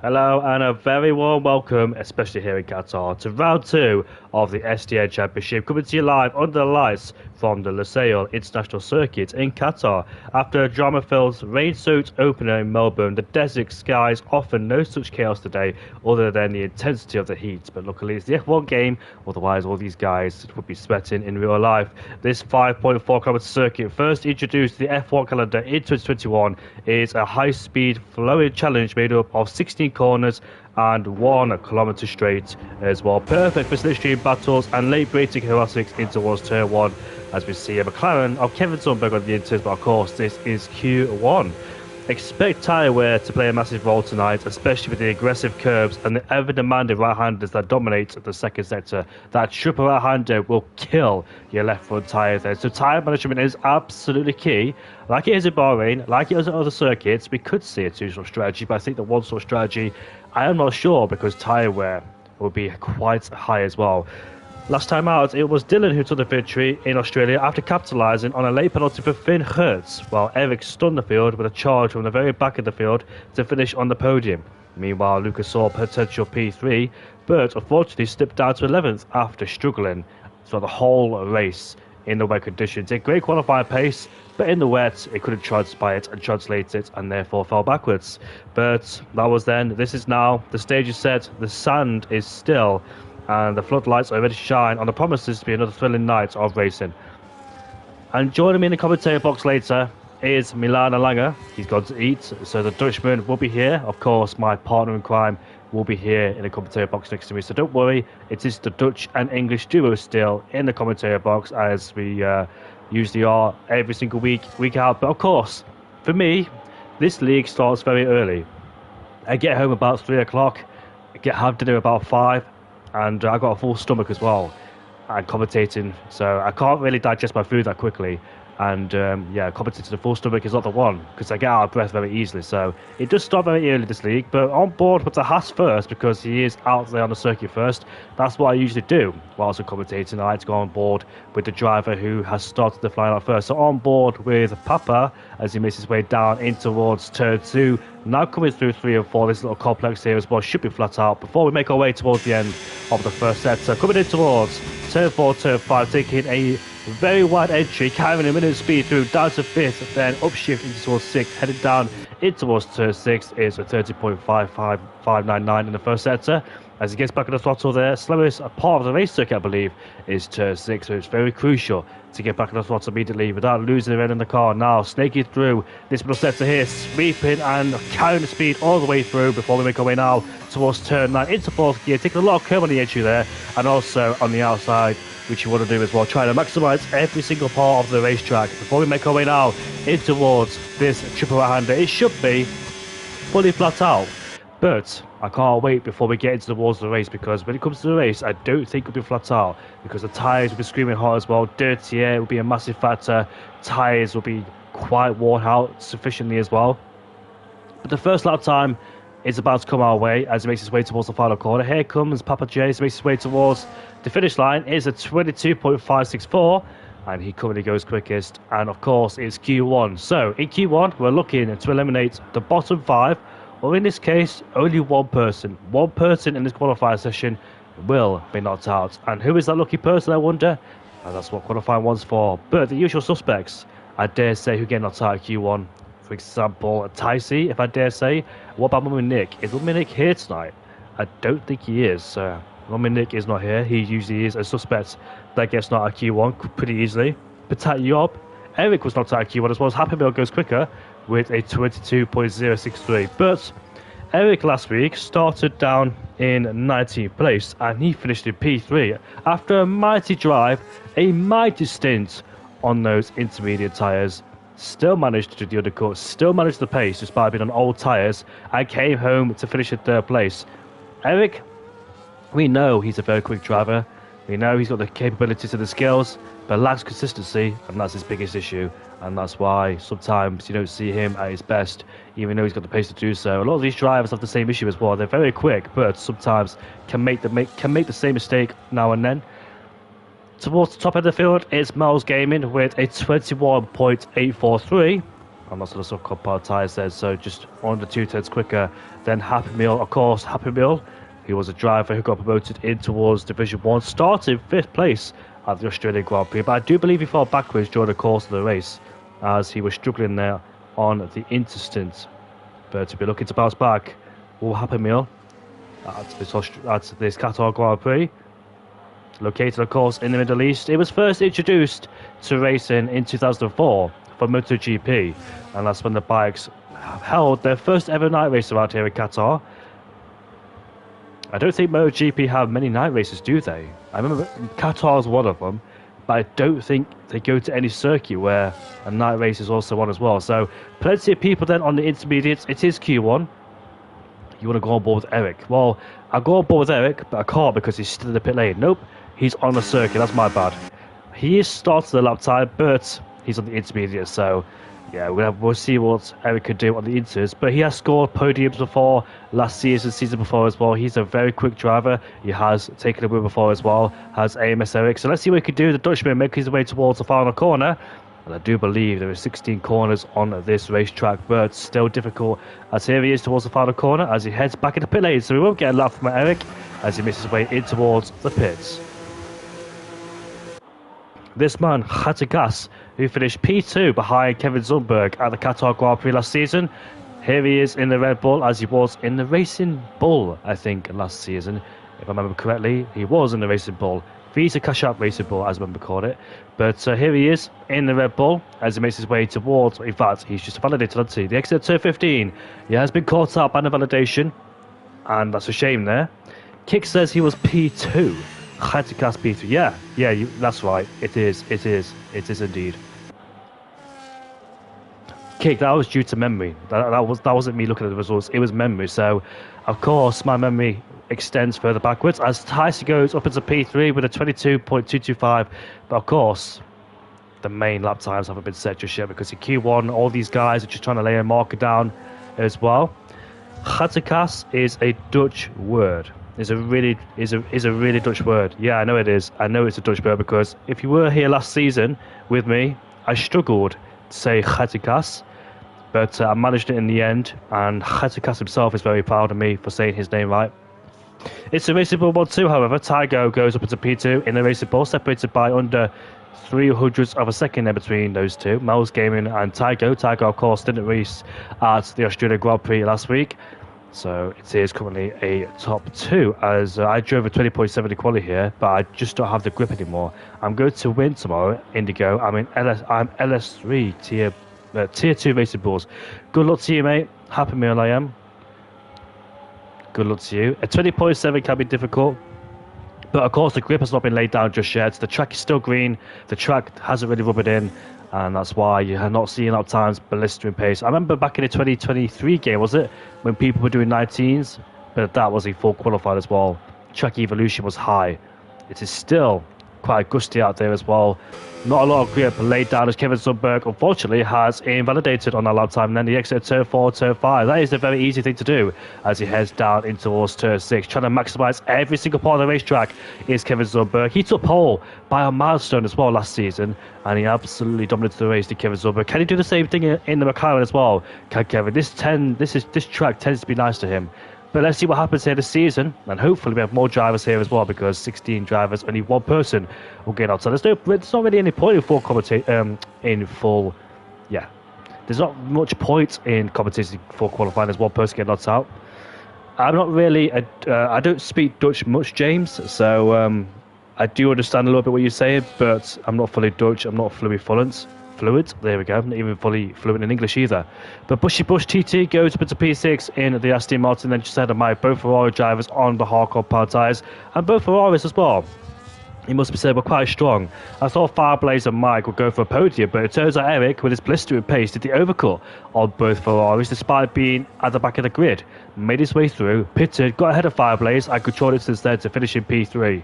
Hello and a very warm welcome, especially here in Qatar, to round two of the SDN Championship, coming to you live under the lights from the Lusail International Circuit in Qatar. After a drama-filled rain-soaked opener in Melbourne, the desert skies offer no such chaos today other than the intensity of the heat. But luckily it's the F1 game, otherwise all these guys would be sweating in real life. This 5.4-kilometer circuit, first introduced to the F1 calendar in 2021, is a high-speed flowing challenge made up of 16 corners and 1 kilometer straight as well. Perfect for slipstream battles and late braking classics in towards turn 1, as we see a McLaren of Kevin Sundberg on the inters, but of course this is Q1. Expect tyre wear to play a massive role tonight, especially with the aggressive curbs and the ever-demanding right-handers that dominate the second sector. That triple right-hander will kill your left front tyre there. So tyre management is absolutely key. Like it is in Bahrain, like it is at other circuits, we could see a two-sort strategy, but I think the one-sort strategy, I am not sure, because tyre wear will be quite high as well. Last time out, it was Dylan who took the victory in Australia after capitalising on a late penalty for Finn Hertz, while Eric stunned the field with a charge from the very back of the field to finish on the podium. Meanwhile, Lucas saw potential P3, but unfortunately slipped down to 11th after struggling throughout the whole race in the wet conditions. A great qualifying pace, but in the wet, it couldn't transpire it and translate it, and therefore fell backwards. But that was then. This is now. The stage is set. The sand is still, and the floodlights already shine on the promises to be another thrilling night of racing. And joining me in the commentary box later is Milan Langer. He's gone to eat, so the Dutchman will be here. Of course, my partner in crime will be here in the commentary box next to me, so don't worry, it is the Dutch and English duo still in the commentary box, as we usually are every single week out. But of course, for me, this league starts very early. I get home about 3 o'clock, have dinner about 5, and I got a full stomach as well, and commentating, so I can't really digest my food that quickly. And commentating to the full stomach is not the one, because I get out of breath very easily. So it does start very early this league, but on board with the Haas first, because he is out there on the circuit first. That's what I usually do whilst I'm commentating. I like to go on board with the driver who has started the flying out first. So on board with Papa as he makes his way down in towards turn 2. Now coming through 3 and 4, this little complex here as well should be flat out before we make our way towards the end of the first set. So coming in towards turn 4, turn 5, taking a very wide entry, carrying a minute speed through down to 5th, then upshift into towards 6th, heading down in towards turn 6 is a 30.55599 in the first sector. As he gets back on the throttle there, slowest part of the race circuit, I believe, is turn 6, so it's very crucial to get back on the throttle immediately without losing the end in the car. Now, snaking through this middle sector here, sweeping and carrying the speed all the way through before we make our way now towards turn 9 into 4th gear, taking a lot of curve on the entry there, and also on the outside, which you want to do as well, trying to maximise every single part of the racetrack before we make our way now in towards this triple right-hander. It should be fully flat out, but I can't wait before we get into towards the race, because when it comes to the race, I don't think it'll be flat out, because the tyres will be screaming hot as well. Dirty air will be a massive factor. Tyres will be quite worn out sufficiently as well. But the first lap time is about to come our way as he makes his way towards the final corner. Here comes Papa J, makes his way towards the finish line. It's a 22.564, and he currently goes quickest. And of course, it's Q1. So in Q1, we're looking to eliminate the bottom 5, or in this case, only one person. One person in this qualifier session will be knocked out. And who is that lucky person, I wonder? And that's what qualifying one's for. But the usual suspects, I dare say, who get knocked out at Q1. For example, Ticey, if I dare say. What about Mummy Nick? Is Mummy Nick here tonight? I don't think he is. Mummy Nick is not here. He usually is a suspect that gets knocked out at Q1 pretty easily. Patat Yob, Eric was knocked out at Q1 as well as Happy Meal goes quicker with a 22.063. But Eric last week started down in 19th place, and he finished in P3 after a mighty drive, a mighty stint on those intermediate tyres. Still managed to do the undercut, still managed the pace despite being on old tyres, and came home to finish in 3rd place. Eric, we know he's a very quick driver. We know he's got the capabilities and the skills, but lacks consistency, and that's his biggest issue. And that's why sometimes you don't see him at his best, even though he's got the pace to do so. A lot of these drivers have the same issue as well. They're very quick, but sometimes can make the same mistake now and then. Towards the top end of the field, it's Miles Gaming with a 21.843. And that's the so-called part tyres there, so just under 2/10 quicker than Happy Meal. Of course, Happy Meal, he was a driver who got promoted in towards Division 1, started 5th place at the Australian Grand Prix, but I do believe he fell backwards during the course of the race as he was struggling there on the interstint. But to be looking to bounce back, will Happy Meal at this Qatar Grand Prix, located of course in the Middle East. It was first introduced to racing in 2004 for MotoGP, and that's when the bikes held their first ever night race around here in Qatar. I don't think MotoGP have many night races, do they? I remember Qatar is one of them, but I don't think they go to any circuit where a night race is also one as well. So plenty of people then on the intermediates. It is Q1. You want to go on board with Eric? Well, I'll go on board with Eric, but I can't because he's still in the pit lane. Nope, he's on the circuit. That's my bad. He is starting the lap time, but he's on the intermediate. So yeah, we'll see what Eric could do on the inters. But he has scored podiums before last season before as well. He's a very quick driver. He has taken a win before as well. Has AMS Eric. So let's see what he can do. The Dutchman making his way towards the final corner. And I do believe there are 16 corners on this racetrack, but still difficult as here he is towards the final corner as he heads back into pit lane. So we won't get a lap from Eric as he makes his way in towards the pits. This man, Hattegas, who finished P2 behind Kevin Zundberg at the Qatar Grand Prix last season. Here he is in the Red Bull as he was in the Racing Bull, I think, last season. If I remember correctly, he was in the Racing Bull. Visa Cash App Racing Bull, as I remember called it. But here he is in the Red Bull as he makes his way towards, in fact, he's just validated onto the exit turn 15. He has been caught out by the validation, and that's a shame there. Kick says he was P2. Hattegas P2. Yeah, that's right. It is indeed. Kick, that was due to memory. That wasn't me looking at the results. It was memory. So, of course, my memory extends further backwards as Tyson goes up into P3 with a 22.225. But of course, the main lap times haven't been set just yet because in Q1, all these guys are just trying to lay a marker down as well. Hattegas is a Dutch word. Is a really Dutch word. Yeah, I know it is. I know it's a Dutch word because if you were here last season with me, I struggled to say Hattegas, but I managed it in the end, and Hattegas himself is very proud of me for saying his name right. It's a Racing Bull 1-2, however. Tygo goes up into P2 in the Racing Bull, separated by under 300ths of a second in between those two, Mel's Gaming and Tygo. Tygo, of course, didn't race at the Australian Grand Prix last week, so it is currently a top 2 as I drove a 20.70 quality here, but I just don't have the grip anymore. I'm going to win tomorrow, Indigo. I'm LS3 tier 2 Racing Bulls. Good luck to you, mate. Happy Meal I am. Good luck to you. A 20.7 can be difficult, but of course the grip has not been laid down just yet. The track is still green. The track hasn't really rubbed in, and that's why you have not seen lap times blistering pace. I remember back in the 2023 game, was it, when people were doing 19s, but that was a full qualified as well. Track evolution was high. It is still quite gusty out there as well. Not a lot of grip laid down as Kevin Zundberg unfortunately has invalidated on that lap time, and then the exit turn 4, turn 5. That is a very easy thing to do as he heads down in towards turn 6, trying to maximise every single part of the racetrack is Kevin Zundberg. He took pole by a milestone as well last season, and he absolutely dominated the race to Kevin Zundberg. Can he do the same thing in the McLaren as well? Can Kevin? This track tends to be nice to him. But let's see what happens here this season, and hopefully we have more drivers here as well, because 16 drivers, only one person will get out. So there's not really any point in there's not much point in commentating for qualifying. There's one person getting knocked out. I'm not really I don't speak Dutch much, James, so I do understand a little bit what you're saying, but I'm not fully Dutch. I'm not fluid. There we go. I'm not even fully fluent in English either. But Bushy Bush TT goes up into P6 in the Aston Martin, then just ahead of my both Ferrari drivers on the hardcore power tyres, and both Ferraris as well. He must be said we're quite strong. I thought Fireblaze and Mike would go for a podium, but it turns out Eric, with his blistering pace, did the overcut on both Ferraris despite being at the back of the grid. Made his way through, pitted, got ahead of Fireblaze, and controlled it instead to finish in P3.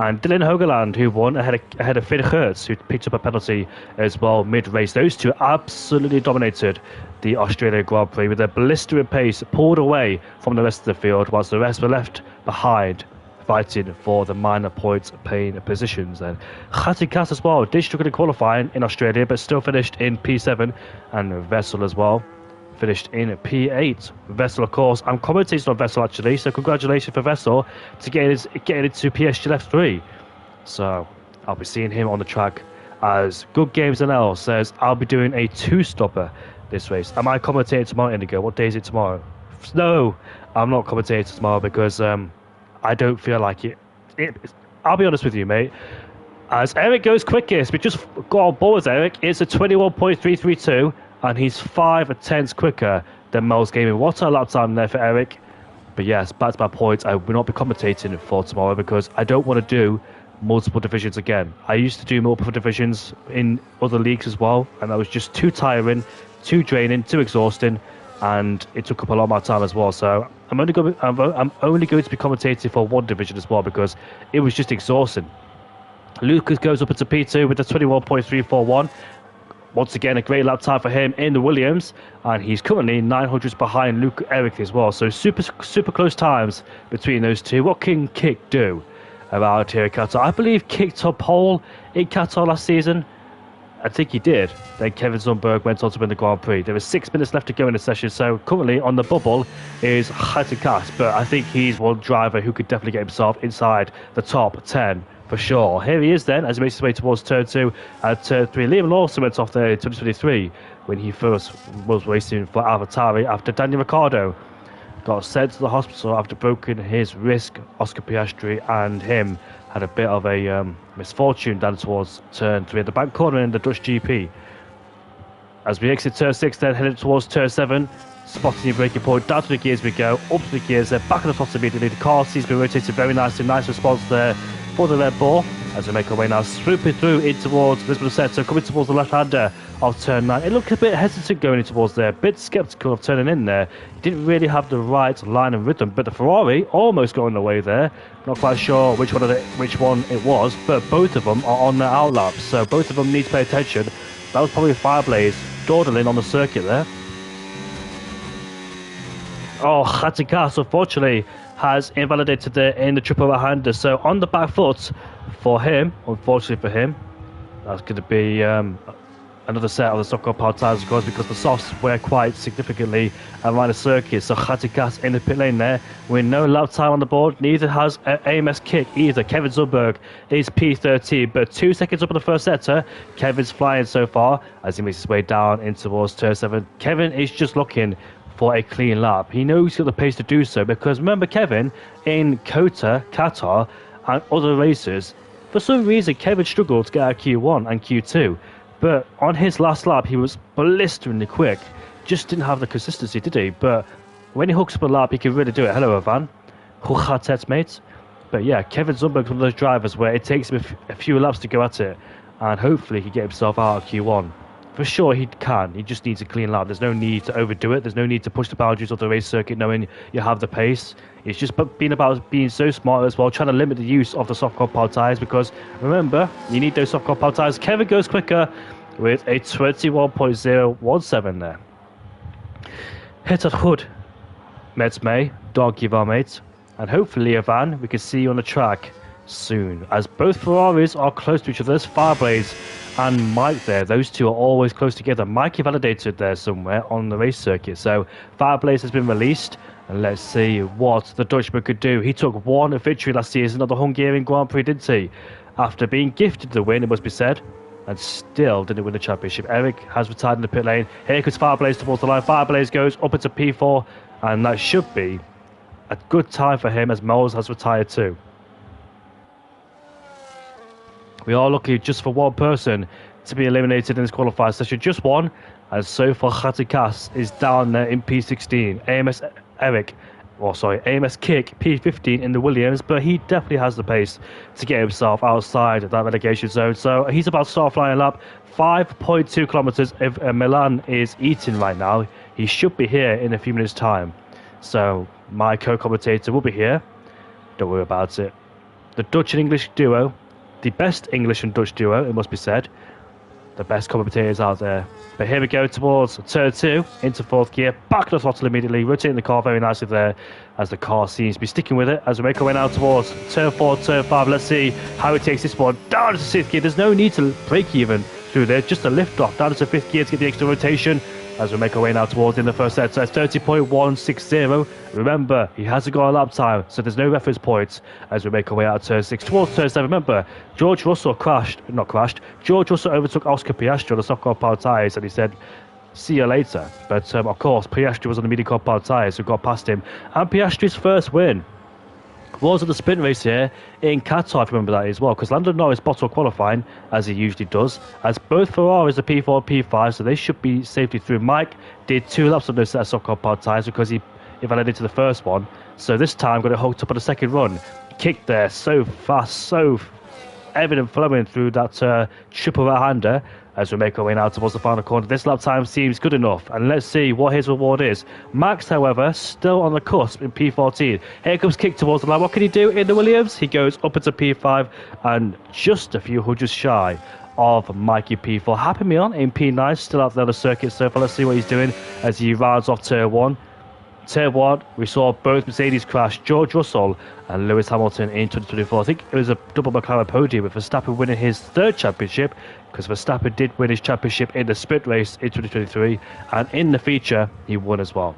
And Dylan Hogeland, who won ahead of Finn Hertz, who picked up a penalty as well mid-race. Those two absolutely dominated the Australian Grand Prix with their blistering pace, pulled away from the rest of the field, whilst the rest were left behind fighting for the minor points paying positions. Then Qatar as well did struggle in qualifying in Australia, but still finished in P7, and Vessel as well finished in P8. Vessel, of course, I'm commentating on Vessel actually, so congratulations for Vessel to getting into PSG F3. So I'll be seeing him on the track, as Good Games NL says I'll be doing a 2-stopper this race. Am I commentating tomorrow, Indigo? What day is it tomorrow? No, I'm not commentating tomorrow because I don't feel like it. I'll be honest with you, mate. As Eric goes quickest, we just got on board with Eric. It's a 21.332, and he's 5/10 quicker than Mel's Gaming. What a lap time there for Eric. But yes, back to my point, I will not be commentating for tomorrow because I don't want to do multiple divisions again. I used to do multiple divisions in other leagues as well, and that was just too tiring, too draining, too exhausting, and it took up a lot of my time as well. So I'm only going to be commentating for one division as well because it was just exhausting. Lucas goes up into P2 with a 21.341. Once again, a great lap time for him in the Williams, and he's currently 900s behind Eric as well. So super close times between those two. What can Kick do around here at Qatar? I believe Kick top pole in Qatar last season. I think he did. Then Kevin Zumberg went on to win the Grand Prix. There was 6 minutes left to go in the session, so currently on the bubble is Haitikas, but I think he's one driver who could definitely get himself inside the top 10 for sure. Here he is then, as he makes his way towards turn 2 and turn 3. Liam Lawson went off there in 2023 when he first was racing for AlphaTauri after Daniel Ricciardo got sent to the hospital after breaking his wrist. Oscar Piastri and him had a bit of a misfortune down towards turn 3 at the back corner in the Dutch GP. As we exit turn 6 then, heading towards turn 7, spotting the braking point, down to the gears we go, up to the gears there, back on the top immediately. The car seems to be rotated very nicely, nice response there for the Red Bull as we make our way now swooping through in towards Lisbon Centre, coming towards the left-hander of turn 9. It looked a bit hesitant going in towards there, a bit sceptical of turning in there. He didn't really have the right line and rhythm, but the Ferrari almost got in the way there. Not quite sure which one it was, but both of them are on their outlaps, so both of them need to pay attention. That was probably Fireblaze dawdling on the circuit there. Oh, Haitikas unfortunately has invalidated there in the triple right-hander, so on the back foot for him, unfortunately for him, that's going to be another set of the soft power tyres, of course, because the softs wear quite significantly around the circuit. So Haitikas in the pit lane there with no lap time on the board. Neither has AMS Kick either. Kevin Zumberg is P13, but 2 seconds up in the first sector. Kevin's flying so far as he makes his way down in towards turn 7. Kevin is just looking for a clean lap. He knows he's got the pace to do so, because remember Kevin in Qatar and other races, for some reason Kevin struggled to get out of Q1 and Q2, but on his last lap he was blisteringly quick. Just didn't have the consistency, did he? But when he hooks up a lap he can really do it. Hello Ivan, Huchatet mate. But yeah, Kevin Zumberg's one of those drivers where it takes him a few laps to go at it, and hopefully he can get himself out of Q1. For sure he can, he just needs a clean lap. There's no need to overdo it, there's no need to push the boundaries of the race circuit knowing you have the pace. It's just being about being so smart as well, trying to limit the use of the soft compound tyres, because remember, you need those soft compound tyres. Kevin goes quicker with a 21.017 there. Hit at Hood, met May, don't give our mate, and hopefully Ivan, we can see you on the track soon, as both Ferraris are close to each other. There's Fireblaze and Mike there, those two are always close together. Mike invalidated there somewhere on the race circuit, so Fireblaze has been released, and let's see what the Dutchman could do. He took one victory last season at the Hungarian Grand Prix, didn't he? After being gifted the win, it must be said, and still didn't win the championship. Eric has retired in the pit lane. Here comes Fireblaze towards the line. Fireblaze goes up into P4, and that should be a good time for him as Moles has retired too. We are lucky just for one person to be eliminated in this qualifier session, just one, and so far Haitikas is down there in P16. AMS Kick P15 in the Williams, but he definitely has the pace to get himself outside that relegation zone. So he's about to start flying lap. 5.2 kilometers if Milan is eating right now. He should be here in a few minutes time. So my co-commentator will be here. Don't worry about it. The Dutch and English duo, the best English and Dutch duo, it must be said. the best commentators out there. But here we go towards turn 2, into 4th gear, back to the throttle immediately, rotating the car very nicely there, as the car seems to be sticking with it, as we make our way now towards turn 4, turn 5. Let's see how it takes this one down to 6th gear. There's no need to brake even through there, just a lift off down to 5th gear to get the extra rotation, as we make our way now towards in the first set. So 30.160. Remember, he hasn't got a lap time, so there's no reference points as we make our way out of turn 6 towards turn 7. Remember, George Russell George Russell overtook Oscar Piastri on the soft car power tyres, and he said, see you later. But of course, Piastri was on the medium car power tyres, so got past him. And Piastri's first win was at the sprint race here in Qatar, if you remember that as well, because Lando Norris bottled qualifying, as he usually does, as both Ferraris are P4 and P5, so they should be safely through. Mike did 2 laps on those set of soft car power tyres because he invalidated the first one, so this time got it hooked up on the second run. Kicked there so fast, so evident flowing through that triple right-hander, as we make our way now towards the final corner. This lap time seems good enough, and let's see what his reward is. Max, however, still on the cusp in P14. Here comes Kick towards the line. What can he do in the Williams? He goes up into P5 and just a few hundreds shy of Mikey P4. Happy Meon in P9, still out there on the circuit so far. Let's see what he's doing as he rounds off turn 1. Turn 1, we saw both Mercedes crash, George Russell and Lewis Hamilton in 2024. I think it was a double McLaren podium with Verstappen winning his 3rd championship, because Verstappen did win his championship in the sprint race in 2023, and in the feature, he won as well.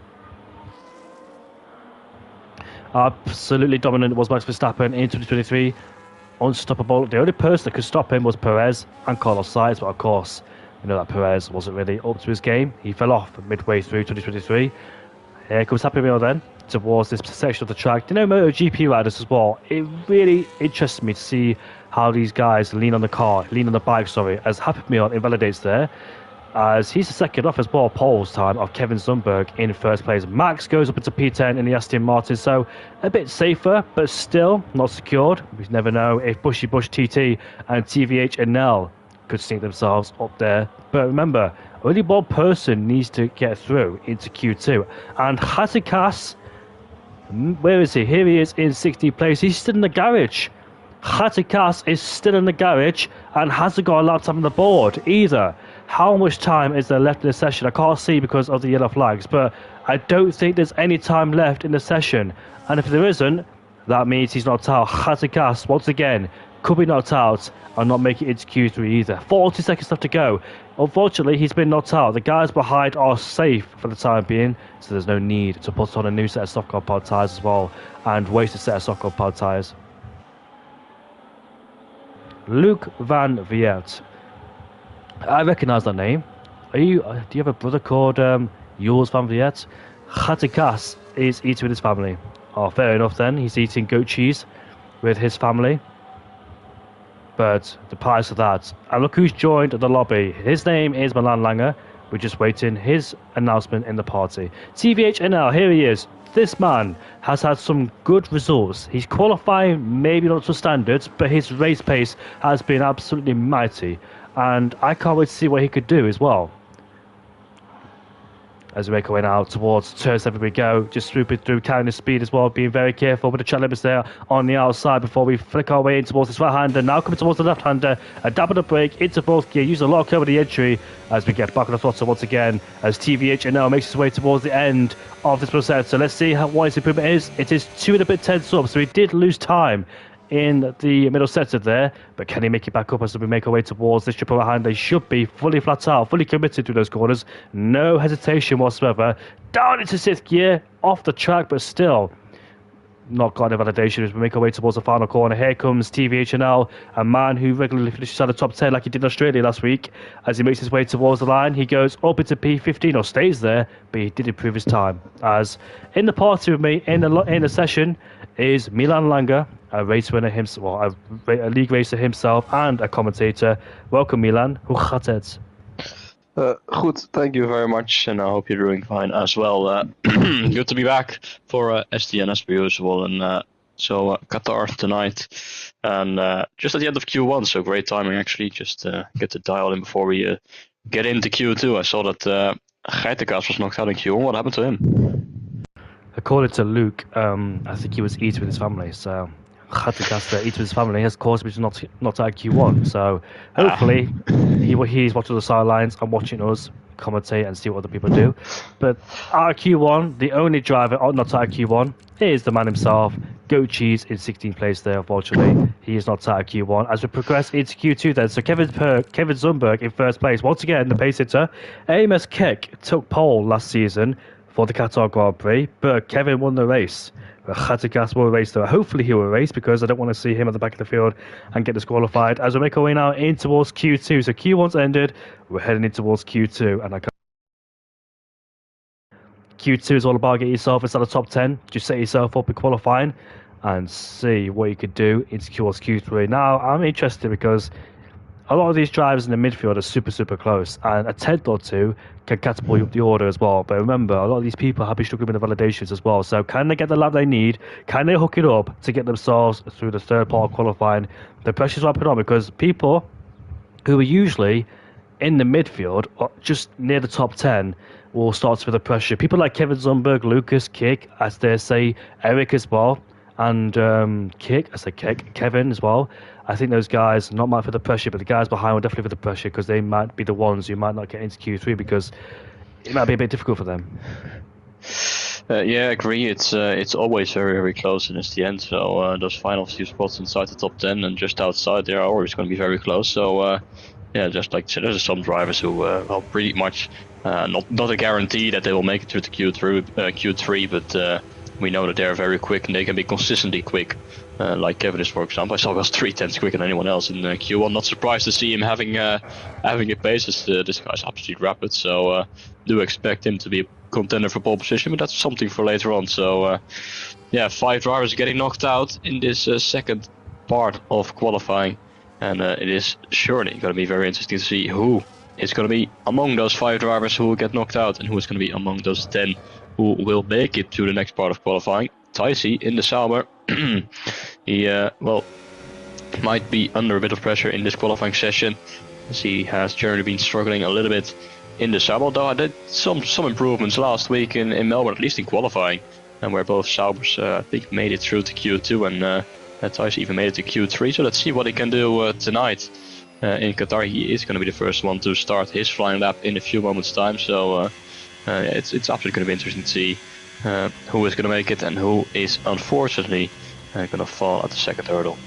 Absolutely dominant was Max Verstappen in 2023. Unstoppable. The only person that could stop him was Perez and Carlos Sainz, but of course, you know that Perez wasn't really up to his game. He fell off midway through 2023. Here comes Happy Meal then towards this section of the track. You know, MotoGP riders as well, it really interests me to see how these guys lean on the bike, as Happy Meal invalidates there, as he's the second off as well, poles time of Kevin Sundberg in first place. Max goes up into P10 in the Aston Martin, so a bit safer, but still not secured. We never know if Bushy Bush TT and TVH and Nell could sink themselves up there. But remember, only one person needs to get through into Q2. And Hazikas, where is he? Here he is in 16th place. He's still in the garage. Hazikas is still in the garage and hasn't got a lap time on the board either. How much time is there left in the session? I can't see because of the yellow flags, but I don't think there's any time left in the session. And if there isn't, that means he's knocked out. Hazikas, once again, could be knocked out and not make it into Q3 either. 40 seconds left to go. Unfortunately, he's been knocked out. The guys behind are safe for the time being, so there's no need to put on a new set of soft car pod tyres as well and waste a set of soft car pod tyres. Luke Van Viert. I recognise that name. Do you have a brother called Jules Van Viert? Hazikas is eating with his family. Oh, fair enough then. He's eating goat cheese with his family. But the price of that. And look who's joined the lobby. His name is Milan Langer. We're just waiting his announcement in the party. TVHNL, here he is. This man has had some good results. He's qualifying maybe not to standards, but his race pace has been absolutely mighty. And I can't wait to see what he could do as well. As we make our way now towards turn 7 we go, just swooping through, carrying the speed as well, being very careful with the track limits there on the outside before we flick our way in towards this right-hander. Now coming towards the left-hander, a dab on the brake, into 4th gear, use a lock over the entry as we get back on the throttle once again, as TVHNL makes his way towards the end of this process. So let's see what his improvement is. It is 2 and a bit tenths up, so he did lose time in the middle sector there, but can he make it back up as we make our way towards this triple right-hand? They should be fully flat out, fully committed to those corners, no hesitation whatsoever. Down into 6th gear, off the track, but still not got any validation as we make our way towards the final corner. Here comes TVHNL, a man who regularly finishes out the top 10 like he did in Australia last week. As he makes his way towards the line, he goes up into P15 or stays there, but he did improve his time. As in the party with me in the session is Milan Langer, a race winner himself, well, a league racer himself, and a commentator. Welcome, Milan. Hoe gaat het? Goed, thank you very much, and I hope you're doing fine as well. Good to be back for SDN as per usual, and so Qatar tonight, and just at the end of Q1, so great timing actually. Just get the dial in before we get into Q2. I saw that Geitenkaas was knocked out in Q1. What happened to him? According to Luke, I think he was eating with his family, so Khatikas each of his family has caused him to not out Q1. So hopefully he's watching the sidelines and watching us commentate and see what other people do. But out of Q1, the only driver not out of Q1 is the man himself. Goat Cheese in 16th place there, unfortunately. He is not out of Q1. As we progress into Q2 then, so Kevin Zumberg in first place. Once again, the pace hitter. Amos Keck took pole last season for the Qatar Grand Prix, but Kevin won the race. Khatikas will race though. Hopefully he will race because I don't want to see him at the back of the field and get disqualified. As we make our way now in towards Q2. So Q1's ended, we're heading in towards Q2, and Q2 is all about getting yourself inside the top 10. Just set yourself up in qualifying and see what you could do towards Q3. Now I'm interested because a lot of these drivers in the midfield are super close, and a 10th or two can catapult you up the order as well. But remember, a lot of these people have been struggling with the validations as well. So can they get the lap they need? Can they hook it up to get themselves through the third part of qualifying? The pressure's ramping on because people who are usually in the midfield or just near the top 10 will start to feel the pressure. People like Kevin Zumberg, Lucas, Kick, as they say, Eric as well, and Kevin as well. I think those guys, not might for the pressure, but the guys behind will definitely for the pressure because they might be the ones who might not get into Q3 because it might be a bit difficult for them. Yeah, I agree. It's always very close in SDN. So those final few spots inside the top 10 and just outside, they are always going to be very close. So yeah, just like there's some drivers who well pretty much not a guarantee that they will make it to the Q3, but we know that they're very quick and they can be consistently quick. Like Kevin is, for example. I saw he was 3/10 quicker than anyone else in Q1. Not surprised to see him having a pace. This guy's absolutely rapid, so do expect him to be a contender for pole position, but that's something for later on. So yeah, 5 drivers getting knocked out in this second part of qualifying, and it is surely going to be very interesting to see who is going to be among those 5 drivers who will get knocked out and who is going to be among those 10 who will make it to the next part of qualifying. Ticey in the Sauber. He well might be under a bit of pressure in this qualifying session, as he has generally been struggling a little bit in the Sauber, although I did some improvements last week in Melbourne, at least in qualifying, and where both Saubers I think made it through to Q2 and Ticey even made it to Q3. So let's see what he can do tonight in Qatar. He is going to be the first one to start his flying lap in a few moments time, so it's absolutely going to be interesting to see who is going to make it and who is unfortunately going to fall at the second hurdle.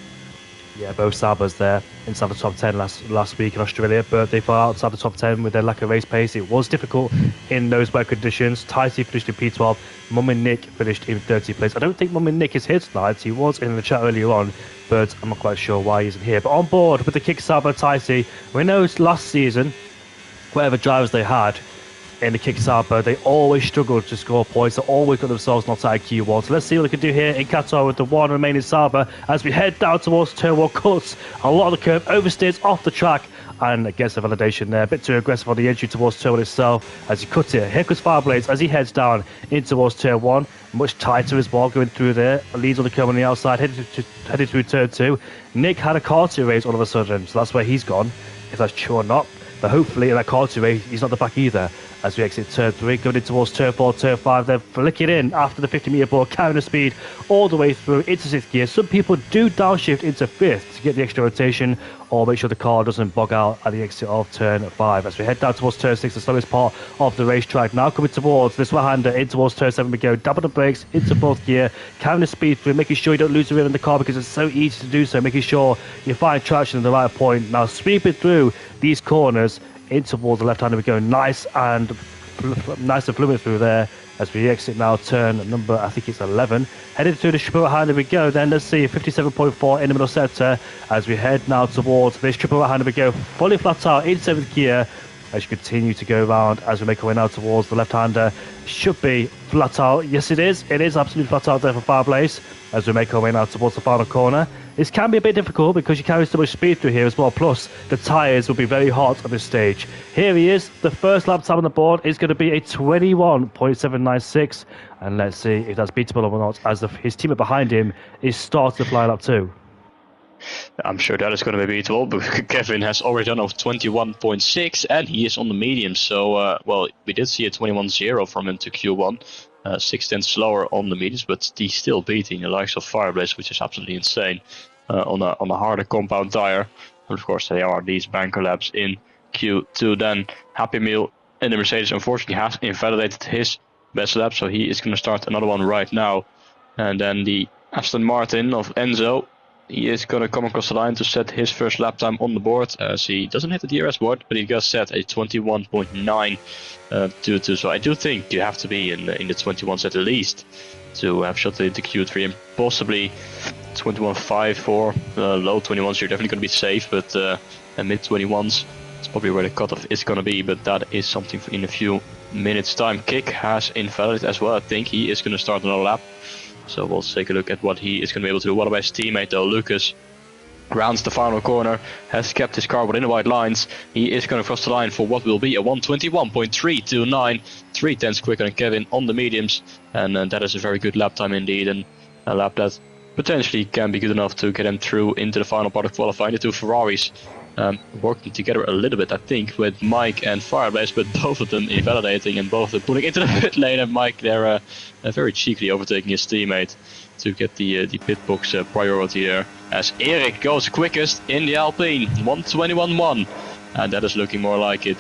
Yeah, both Sabers there inside the top 10 last week in Australia, but they fell outside the top 10 with their lack of race pace. It was difficult in those wet conditions. Ticey finished in P12. Mummy Nick finished in 30th place. I don't think Mummy Nick is here tonight. He was in the chat earlier on, but I'm not quite sure why he isn't here. But on board with the Kick Saber Ticey, we know last season, whatever drivers they had in the Kick Saber, they always struggled to score points. They always got themselves not out of Q1. So let's see what they can do here in Qatar with the one remaining Saber as we head down towards turn 1. Cuts a lot of the curve, oversteers off the track and gets the validation there. A bit too aggressive on the entry towards turn 1 itself as he cuts it. Here comes Fireblades as he heads down in towards turn 1. Much tighter as well going through there. Leads on the curve on the outside, headed through turn 2. Nick had a Cartier race all of a sudden, so that's where he's gone, if that's true or not. But hopefully in that Cartier race, he's not the back either. As we exit turn 3, going in towards turn 4, turn 5, then flick it in after the 50-metre ball, carrying the speed all the way through into 6th gear. Some people do downshift into 5th to get the extra rotation or make sure the car doesn't bog out at the exit of turn 5. As we head down towards turn 6, the slowest part of the racetrack. Now coming towards this right-hander in towards turn 7, we go. Dabbing the brakes into 4th gear, carrying the speed through, making sure you don't lose the rear in the car because it's so easy to do so, making sure you find traction at the right point. Now sweeping through these corners in towards the left-hander, we go. Nice and fluid through there as we exit now turn number, I think it's 11. Headed through the triple right-hander we go. Then let's see 57.4 in the middle sector as we head now towards this triple right-hander we go. Fully flat out in 7th gear as you continue to go around as we make our way now towards the left-hander. Should be flat out. Yes, it is. It is absolutely flat out there for Fireblades as we make our way now towards the final corner. This can be a bit difficult because you carry so much speed through here as well. Plus, the tyres will be very hot at this stage. Here he is. The first lap time on the board is going to be a 21.796. And let's see if that's beatable or not as his teammate behind him is starting to fly lap 2. I'm sure that is going to be beatable, but Kevin has already done of 21.6 and he is on the medium. So, well, we did see a 21.0 from him to Q1. 6/10 slower on the mediums, but he's still beating the likes of Fireblaze, which is absolutely insane on a harder compound tire. And of course, there are these banker laps in Q2. Then Happy Meal in the Mercedes unfortunately has invalidated his best lap, so he is going to start another one right now. And then the Aston Martin of Enzo, he is going to come across the line to set his first lap time on the board, as he doesn't hit the DRS board, but he does set a 21.9 so I do think you have to be in the 21s at least to have shot into Q3, and possibly 21.5 for low 21s. You're definitely going to be safe, but mid 21s, it's probably where the cutoff is going to be, but that is something in a few minutes time. Kick has invalidated as well. I think he is going to start another lap. So we'll take a look at what he is going to be able to do. What about his teammate though? Lucas rounds the final corner, has kept his car within the white lines. He is going to cross the line for what will be a 1:21.329, 3/10 quicker than Kevin on the mediums, and that is a very good lap time indeed, and a lap that potentially can be good enough to get him through into the final part of qualifying. The two Ferraris working together a little bit, I think, with Mike and Fireblaze, but both of them invalidating and both of them pulling into the pit lane, and Mike there very cheekily overtaking his teammate to get the pit box priority here, as Eric goes quickest in the Alpine, 1:21.1, and that is looking more like it.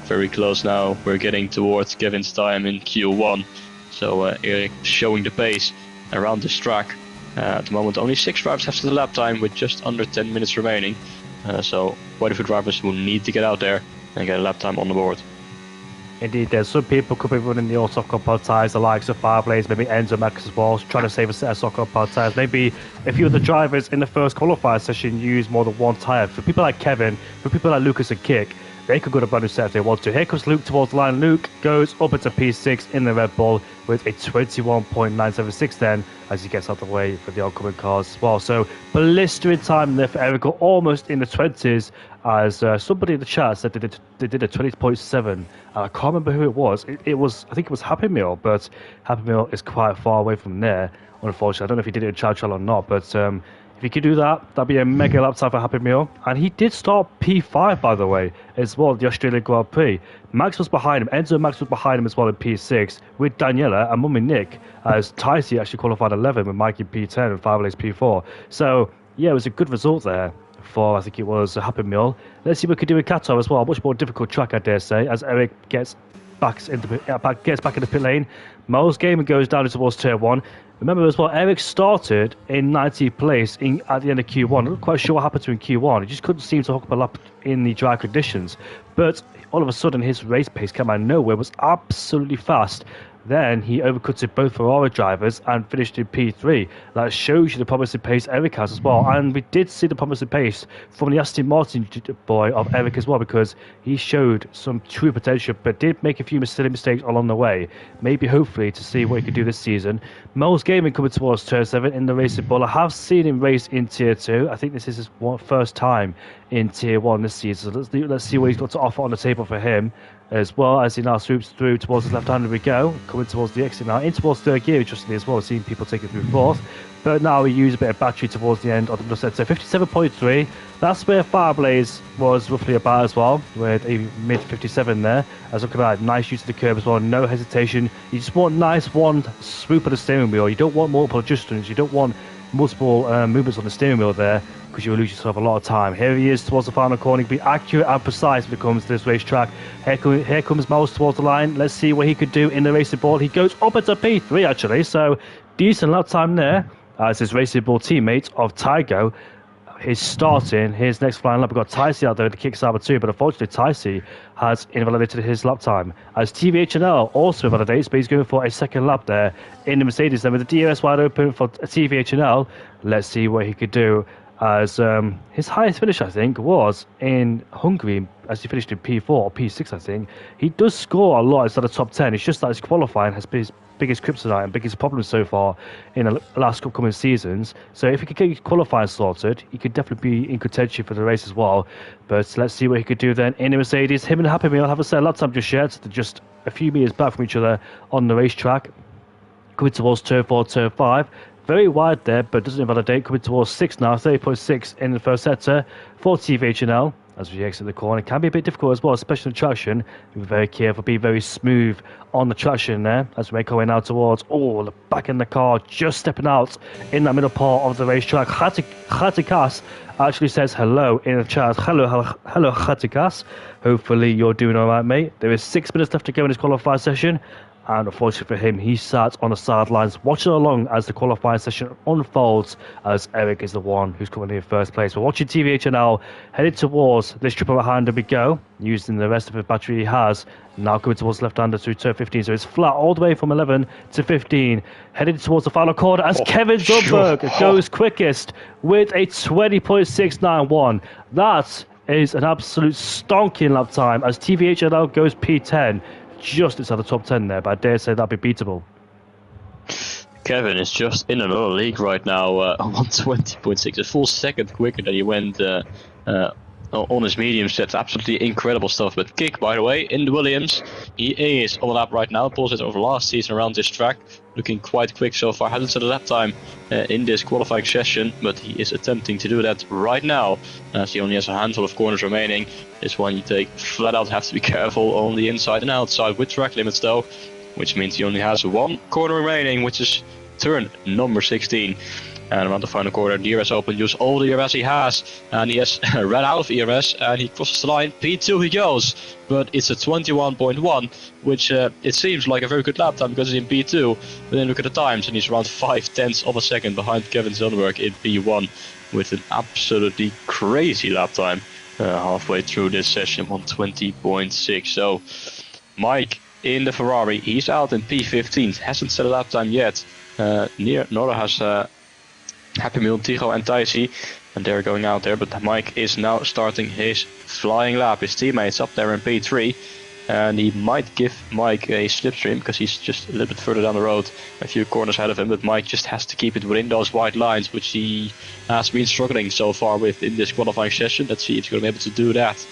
Very close now, we're getting towards Kevin's time in Q1, so Eric showing the pace around this track. At the moment only 6 drivers have the lap time with just under 10 minutes remaining. So quite a few drivers will need to get out there and get a lap time on the board. Indeed, there's some people could be running the all soft compound tyres, the likes of Fireblaze, maybe Enzo Max as well, trying to save a set of soft compound tyres. Maybe a few of the drivers in the first qualifying session use more than one tyre. For people like Kevin, for people like Lucas and Kick, they could go to a brand new set if they want to. Here comes Luke towards the line. Luke goes up into P6 in the Red Bull with a 21.976 then, as he gets out of the way for the oncoming cars as well. So blistering time there for Eric, almost in the 20s, as somebody in the chat said they did a 20.7. I can't remember who it was. It was, I think it was Happy Meal, but Happy Meal is quite far away from there, unfortunately. I don't know if he did it in Chow Chow or not, but if he could do that, that'd be a mega lap time for Happy Meal. And he did start P5, by the way, as well, the Australian Grand Prix. Max was behind him. Enzo Max was behind him as well in P6 with Daniela and Mummy Nick, as Ticey actually qualified 11 with Mikey P10 and Fireblaze P4. So, yeah, it was a good result there for, I think it was, Happy Meal. Let's see what we could do with Qatar as well. A much more difficult track, I dare say, as Eric gets back into the pit lane. Mo's Gaming goes down towards turn 1. Remember as well, Eric started in 90th place at the end of Q1. I'm not quite sure what happened to him in Q1. He just couldn't seem to hook up a lap in the dry conditions. But all of a sudden, his race pace came out of nowhere. It was absolutely fast. Then he overcutted both Ferrari drivers and finished in P3. That shows you the promising pace Eric has as well. And we did see the promising pace from the Aston Martin boy of Eric as well, because he showed some true potential, but did make a few silly mistakes along the way. Maybe, hopefully, to see what he could do this season. Mo's Gaming coming towards turn 7 in the Racing Bull. I have seen him race in Tier 2. I think this is his first time in Tier 1 this season. So let's see what he's got to offer on the table for him, as well as he now swoops through towards his left hand. Here we go, coming towards the exit now, in towards third gear, interestingly as well, seeing people take it through fourth. But now we use a bit of battery towards the end of the middle set. So 57.3, that's where Fireblaze was roughly about as well, with a mid 57 there. As look at that, nice use of the curb as well, no hesitation. You just want nice one swoop of the steering wheel. You don't want multiple adjustments, you don't want multiple movements on the steering wheel there, because you will lose yourself a lot of time. Here he is towards the final corner. He can be accurate and precise when it comes to this racetrack. Here comes Miles towards the line. Let's see what he could do in the racing ball. He goes up into P3 actually, so decent lap time there, as his racing ball teammate of Tygo is starting his next flying lap. We've got Ticey out there with the Kickstarter too, but unfortunately Ticey has invalidated his lap time, as TVHNL also invalidates, but he's going for a second lap there in the Mercedes. Then with the DRS wide open for TVHNL, let's see what he could do, as his highest finish, I think, was in Hungary, as he finished in P4 or P6, I think. He does score a lot inside the top 10. It's just that his qualifying has been his biggest kryptonite and biggest problem so far in the last upcoming seasons. So if he could get his qualifying sorted, he could definitely be in contention for the race as well. But let's see what he could do then in the Mercedes. Him and Happy Meal have a set lap time just yet. They're just a few meters back from each other on the racetrack. Coming towards turn 4, turn 5. Very wide there, but doesn't invalidate. Coming towards 6 now, 30.6 in the first sector for TVHNL. as we exit the corner. It can be a bit difficult as well, especially in traction. Be very careful, be very smooth on the traction there as we make our way now towards the back in the car, just stepping out in that middle part of the racetrack. Khatikas actually says hello in the chat. Hello, Khatikas. Hopefully you're doing all right, mate. There is 6 minutes left to go in this qualifying session. And unfortunately for him, he sat on the sidelines watching along as the qualifying session unfolds, as Eric is the one who's coming in first place. We're watching TVH now, headed towards this triple right-hander we go, using the rest of the battery he has. Now coming towards left-hander through turn 15, so it's flat all the way from 11 to 15. Headed towards the final corner as Kevin Zumberg goes quickest with a 20.691. That is an absolute stonking lap time as TVH now goes P10. Just inside the top 10 there, but I dare say that'd be beatable. Kevin is just in another league right now, 120.6, a full second quicker than he went on his mediums. That's absolutely incredible stuff. But Kick, by the way, in the Williams, he is on the lap right now. Pulls it over last season around this track, looking quite quick so far. Hasn't set a lap time in this qualifying session, but he is attempting to do that right now, as he only has a handful of corners remaining. This one you take flat out, have to be careful on the inside and outside with track limits though, which means he only has one corner remaining, which is turn number 16. And around the final corner, DRS open, use all the ERS he has, and he has ran out of ERS, and he crosses the line. P2 he goes, but it's a 21.1, which it seems like a very good lap time because he's in P2, but then look at the times, and he's around 0.5 of a second behind Kevin Zumberg in P1, with an absolutely crazy lap time halfway through this session, 120.6. So Mike in the Ferrari, he's out in P15, hasn't set a lap time yet. Nora has Happy Meal, Tigo and Taisi, and they're going out there, but Mike is now starting his flying lap. His teammates up there in P3, and he might give Mike a slipstream because he's just a little bit further down the road, a few corners ahead of him, but Mike just has to keep it within those white lines, which he has been struggling so far with in this qualifying session. Let's see if he's going to be able to do that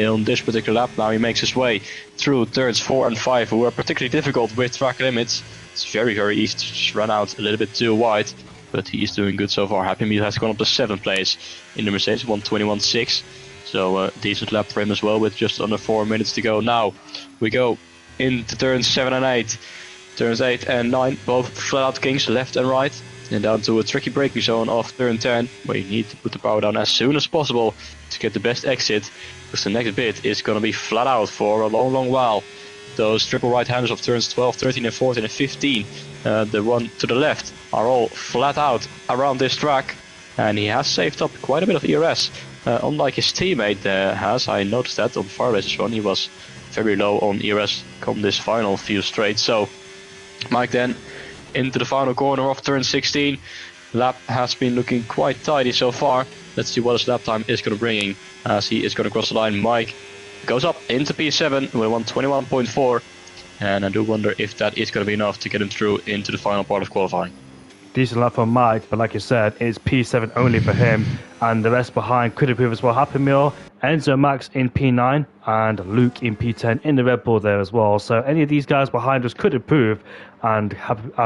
on this particular lap. Now he makes his way through turns 4 and 5, who are particularly difficult with track limits. It's very, very easy to just run out a little bit too wide, but he's doing good so far. Happy Meal has gone up to 7th place in the Mercedes, 121.6. So decent lap for him as well, with just under 4 minutes to go. Now we go into turns 7 and 8. Turns 8 and 9, both flat out kings, left and right. And down to a tricky braking zone off turn 10, where you need to put the power down as soon as possible to get the best exit, because the next bit is going to be flat out for a long, long while. Those triple right-handers of turns 12, 13 and 14 and 15, the one to the left, are all flat out around this track, and he has saved up quite a bit of ERS. Unlike his teammate has, I noticed that on Fire Races run, he was very low on ERS come this final few straight. So Mike then into the final corner of turn 16. Lap has been looking quite tidy so far. Let's see what his lap time is going to bring, as he is going to cross the line. Mike goes up into P7 with 121.4, and I do wonder if that is going to be enough to get him through into the final part of qualifying. Decent lap for Mike, but like you said, it's P7 only for him, and the rest behind could improve as well. Happy Meal, Enzo Max in P9, and Luke in P10 in the Red Bull there as well. So any of these guys behind us could improve, and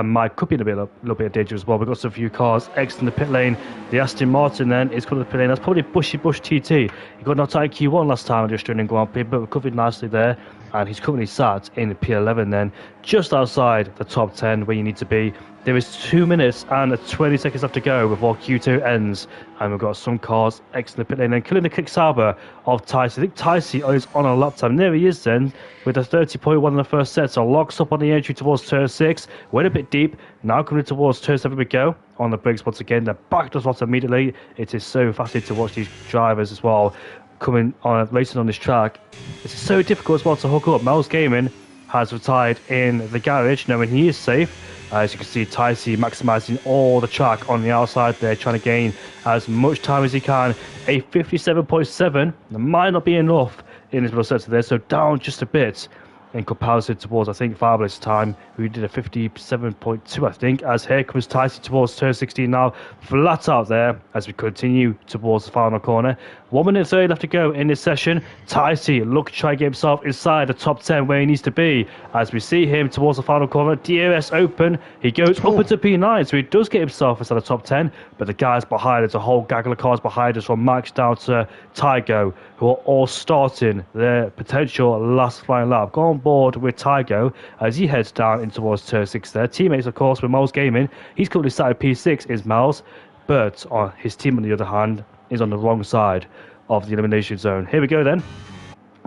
Mike could be in a little bit of danger as well. We've got a few cars exiting the pit lane. The Aston Martin then is coming to the pit lane. That's probably Bush TT. He got knocked out in Q1 last time just during Grand Prix, but recovered nicely there. And he's currently sat in P11 then, just outside the top 10 where you need to be. There is 2 minutes and 20 seconds left to go before Q2 ends, and we've got some cars exiting the pit lane and killing the kick Sauber of Tyson. I think Tyson is on a lap time. There he is then, with a 30.1 in the first set, so locks up on the entry towards turn 6, went a bit deep, now coming towards turn 7 we go, on the brakes once again, they're back to slot immediately. It is so fascinating to watch these drivers as well, coming on racing on this track. It's so difficult as well to hook up. Mel's Gaming has retired in the garage, knowing he is safe. As you can see, Tyson maximising all the track on the outside there, trying to gain as much time as he can. A 57.7, that might not be enough in his middle sector there, so down just a bit in comparison towards, I think, Fabulous time, who did a 57.2, I think, as here comes Tyson towards turn 16 now, flat out there as we continue towards the final corner. 1 minute 30 left to go in this session. Tyson look to try and get himself inside the top 10 where he needs to be, as we see him towards the final corner. DRS open, he goes up into P9, so he does get himself inside the top 10, but the guys behind, there's a whole gaggle of cars behind us, from Max down to Tygo, who are all starting their potential last flying lap. Go on board with Tygo as he heads down in towards turn 6 there. Teammates, of course, with Miles Gaming. He's currently started P6, is Miles, but his team, on the other hand, is on the wrong side of the elimination zone. Here we go then.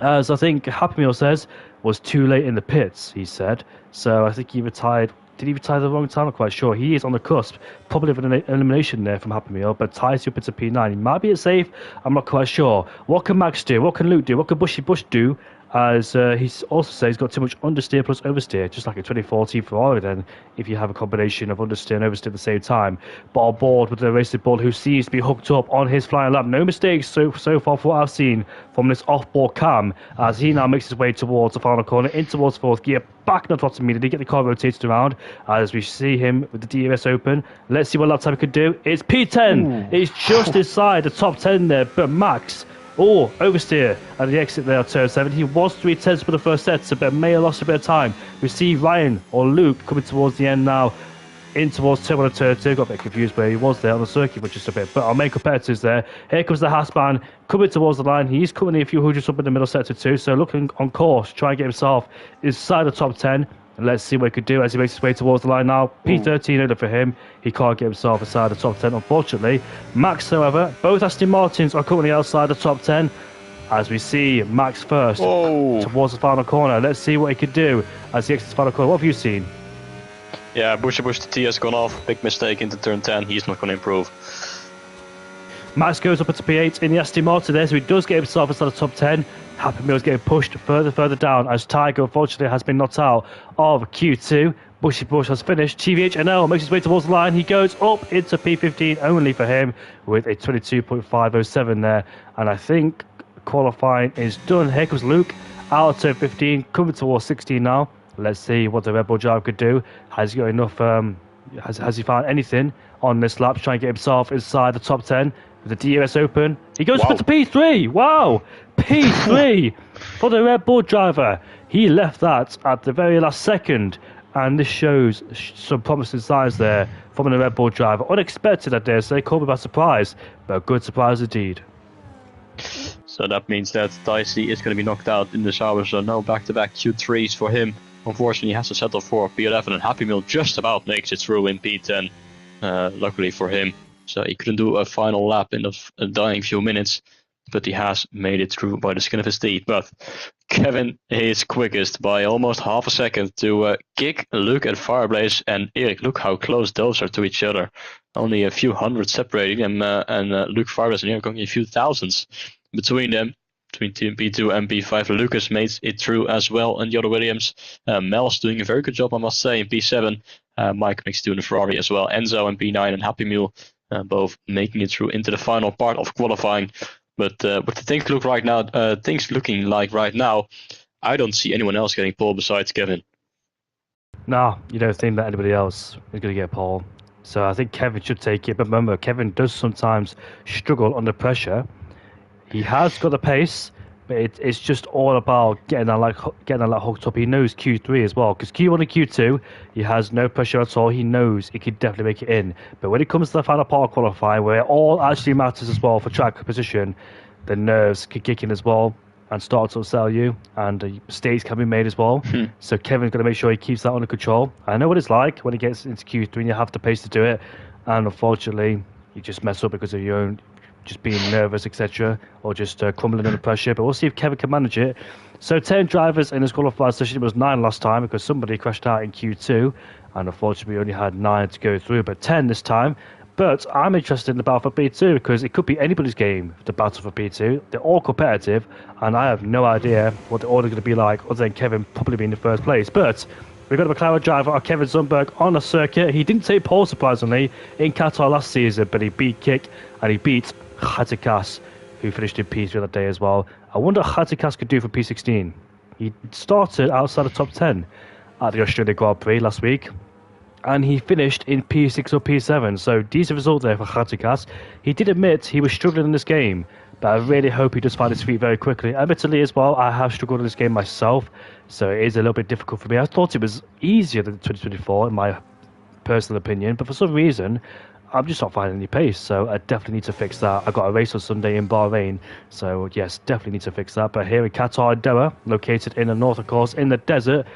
As I think Happy Meal says, was too late in the pits, he said. So I think he retired. Did he retire the wrong time? I'm not quite sure. He is on the cusp, probably of an elimination there from Happy Meal, but ties up into P9. He might be at safe. I'm not quite sure. What can Max do? What can Luke do? What can Bushy Bush do? As he also says he's got too much understeer plus oversteer, just like a 2014 Ferrari then, if you have a combination of understeer and oversteer at the same time. But on board with the racing bull who seems to be hooked up on his flying lap. No mistakes so far for what I've seen from this off-board cam, as he now makes his way towards the final corner, in towards fourth gear, back on the throttle immediately, get the car rotated around, as we see him with the DRS open. Let's see what lap time he could do. It's P10! It's just inside the top 10 there, but Max... oversteer at the exit there at turn 7. He was 3/10 for the first set, but may have lost a bit of time. We see Ryan or Luke coming towards the end now, in towards turn 1 and turn 2. Got a bit confused where he was there on the circuit, but just a bit. But our main competitors there. Here comes the Haasman coming towards the line. He's currently a few hundreds up in the middle sector too, so looking on course, try and get himself inside the top 10. And let's see what he could do as he makes his way towards the line now. P13 over for him. He can't get himself inside the top 10, unfortunately. Max, however, both Aston Martins are currently outside the top 10. As we see Max first towards the final corner. Let's see what he could do as he exits the final corner. What have you seen? Yeah, Bush, the T has gone off. Big mistake into turn 10. He's not going to improve. Max goes up into P8 in the Aston Martin there, so he does get himself inside the top 10. Happy Meal's getting pushed further down as Tiger unfortunately has been knocked out of Q2. Bushy Bush has finished. TVHNL makes his way towards the line. He goes up into P15 only for him with a 22.507 there. And I think qualifying is done. Here comes Luke out of turn 15, coming towards 16 now. Let's see what the Red Bull driver could do. Has he got enough? Has he found anything on this lap to try and get himself inside the top 10? With the DRS open, he goes up to P3. Wow, P3 for the Red Bull driver. He left that at the very last second, and this shows some promising signs there from the Red Bull driver. Unexpected, I dare say, caught me by surprise, but a good surprise indeed. So that means that Dicey is going to be knocked out in this hour, so no back-to-back Q3s for him. Unfortunately, he has to settle for P11, and Happy Meal just about makes it through in P10, luckily for him. So he couldn't do a final lap in the dying few minutes, but he has made it through by the skin of his teeth. But Kevin is quickest by almost half a second to kick Luke and Fireblaze and Eric. Look how close those are to each other. Only a few hundred separating them, and Luke, Fireblaze and Eric only a few thousands between them. Between Team P2 and P5, Lucas made it through as well, and the other Williams. Mel's doing a very good job, I must say, in P7. Mike makes it in the Ferrari as well. Enzo in P9 and Happy Meal both making it through into the final part of qualifying. But what the things look right now, looking like right now, I don't see anyone else getting pole besides Kevin. No, you don't think that anybody else is going to get pole. So I think Kevin should take it. But remember, Kevin does sometimes struggle under pressure. He has got the pace, but it's just all about getting that hooked up. He knows Q3 as well, because Q1 and Q2, he has no pressure at all. He knows he could definitely make it in. But when it comes to the final part of qualifying, where it all actually matters as well for track position, the nerves could kick in as well and start to sell you, and mistakes can be made as well. So Kevin's going to make sure he keeps that under control. I know what it's like when he gets into Q3 and you have the pace to do it, and unfortunately, you just mess up because of your own just being nervous, etc., or just crumbling under pressure. But we'll see if Kevin can manage it. So 10 drivers in this qualifying session. It was 9 last time because somebody crashed out in Q2, and unfortunately we only had 9 to go through, but 10 this time. But I'm interested in the battle for P2 because it could be anybody's game, the battle for P2. They're all competitive, and I have no idea what the order is going to be like, other than Kevin probably being in the first place. But we've got a McLaren driver, Kevin Zumberg, on the circuit. He didn't take pole, surprisingly, in Qatar last season, but he beat Kick and he beat Khatikas, who finished in P3 that day as well. I wonder what Khatikas could do for P16. He started outside the top 10 at the Australian Grand Prix last week, and he finished in P6 or P7, so decent result there for Khatikas. He did admit he was struggling in this game, but I really hope he does find his feet very quickly. Admittedly as well, I have struggled in this game myself, so it is a little bit difficult for me. I thought it was easier than 2024 in my personal opinion, but for some reason I'm just not finding any pace, so I definitely need to fix that. I got a race on Sunday in Bahrain, so yes, definitely need to fix that. But here in Qatar, Doha, located in the north, of course, in the desert,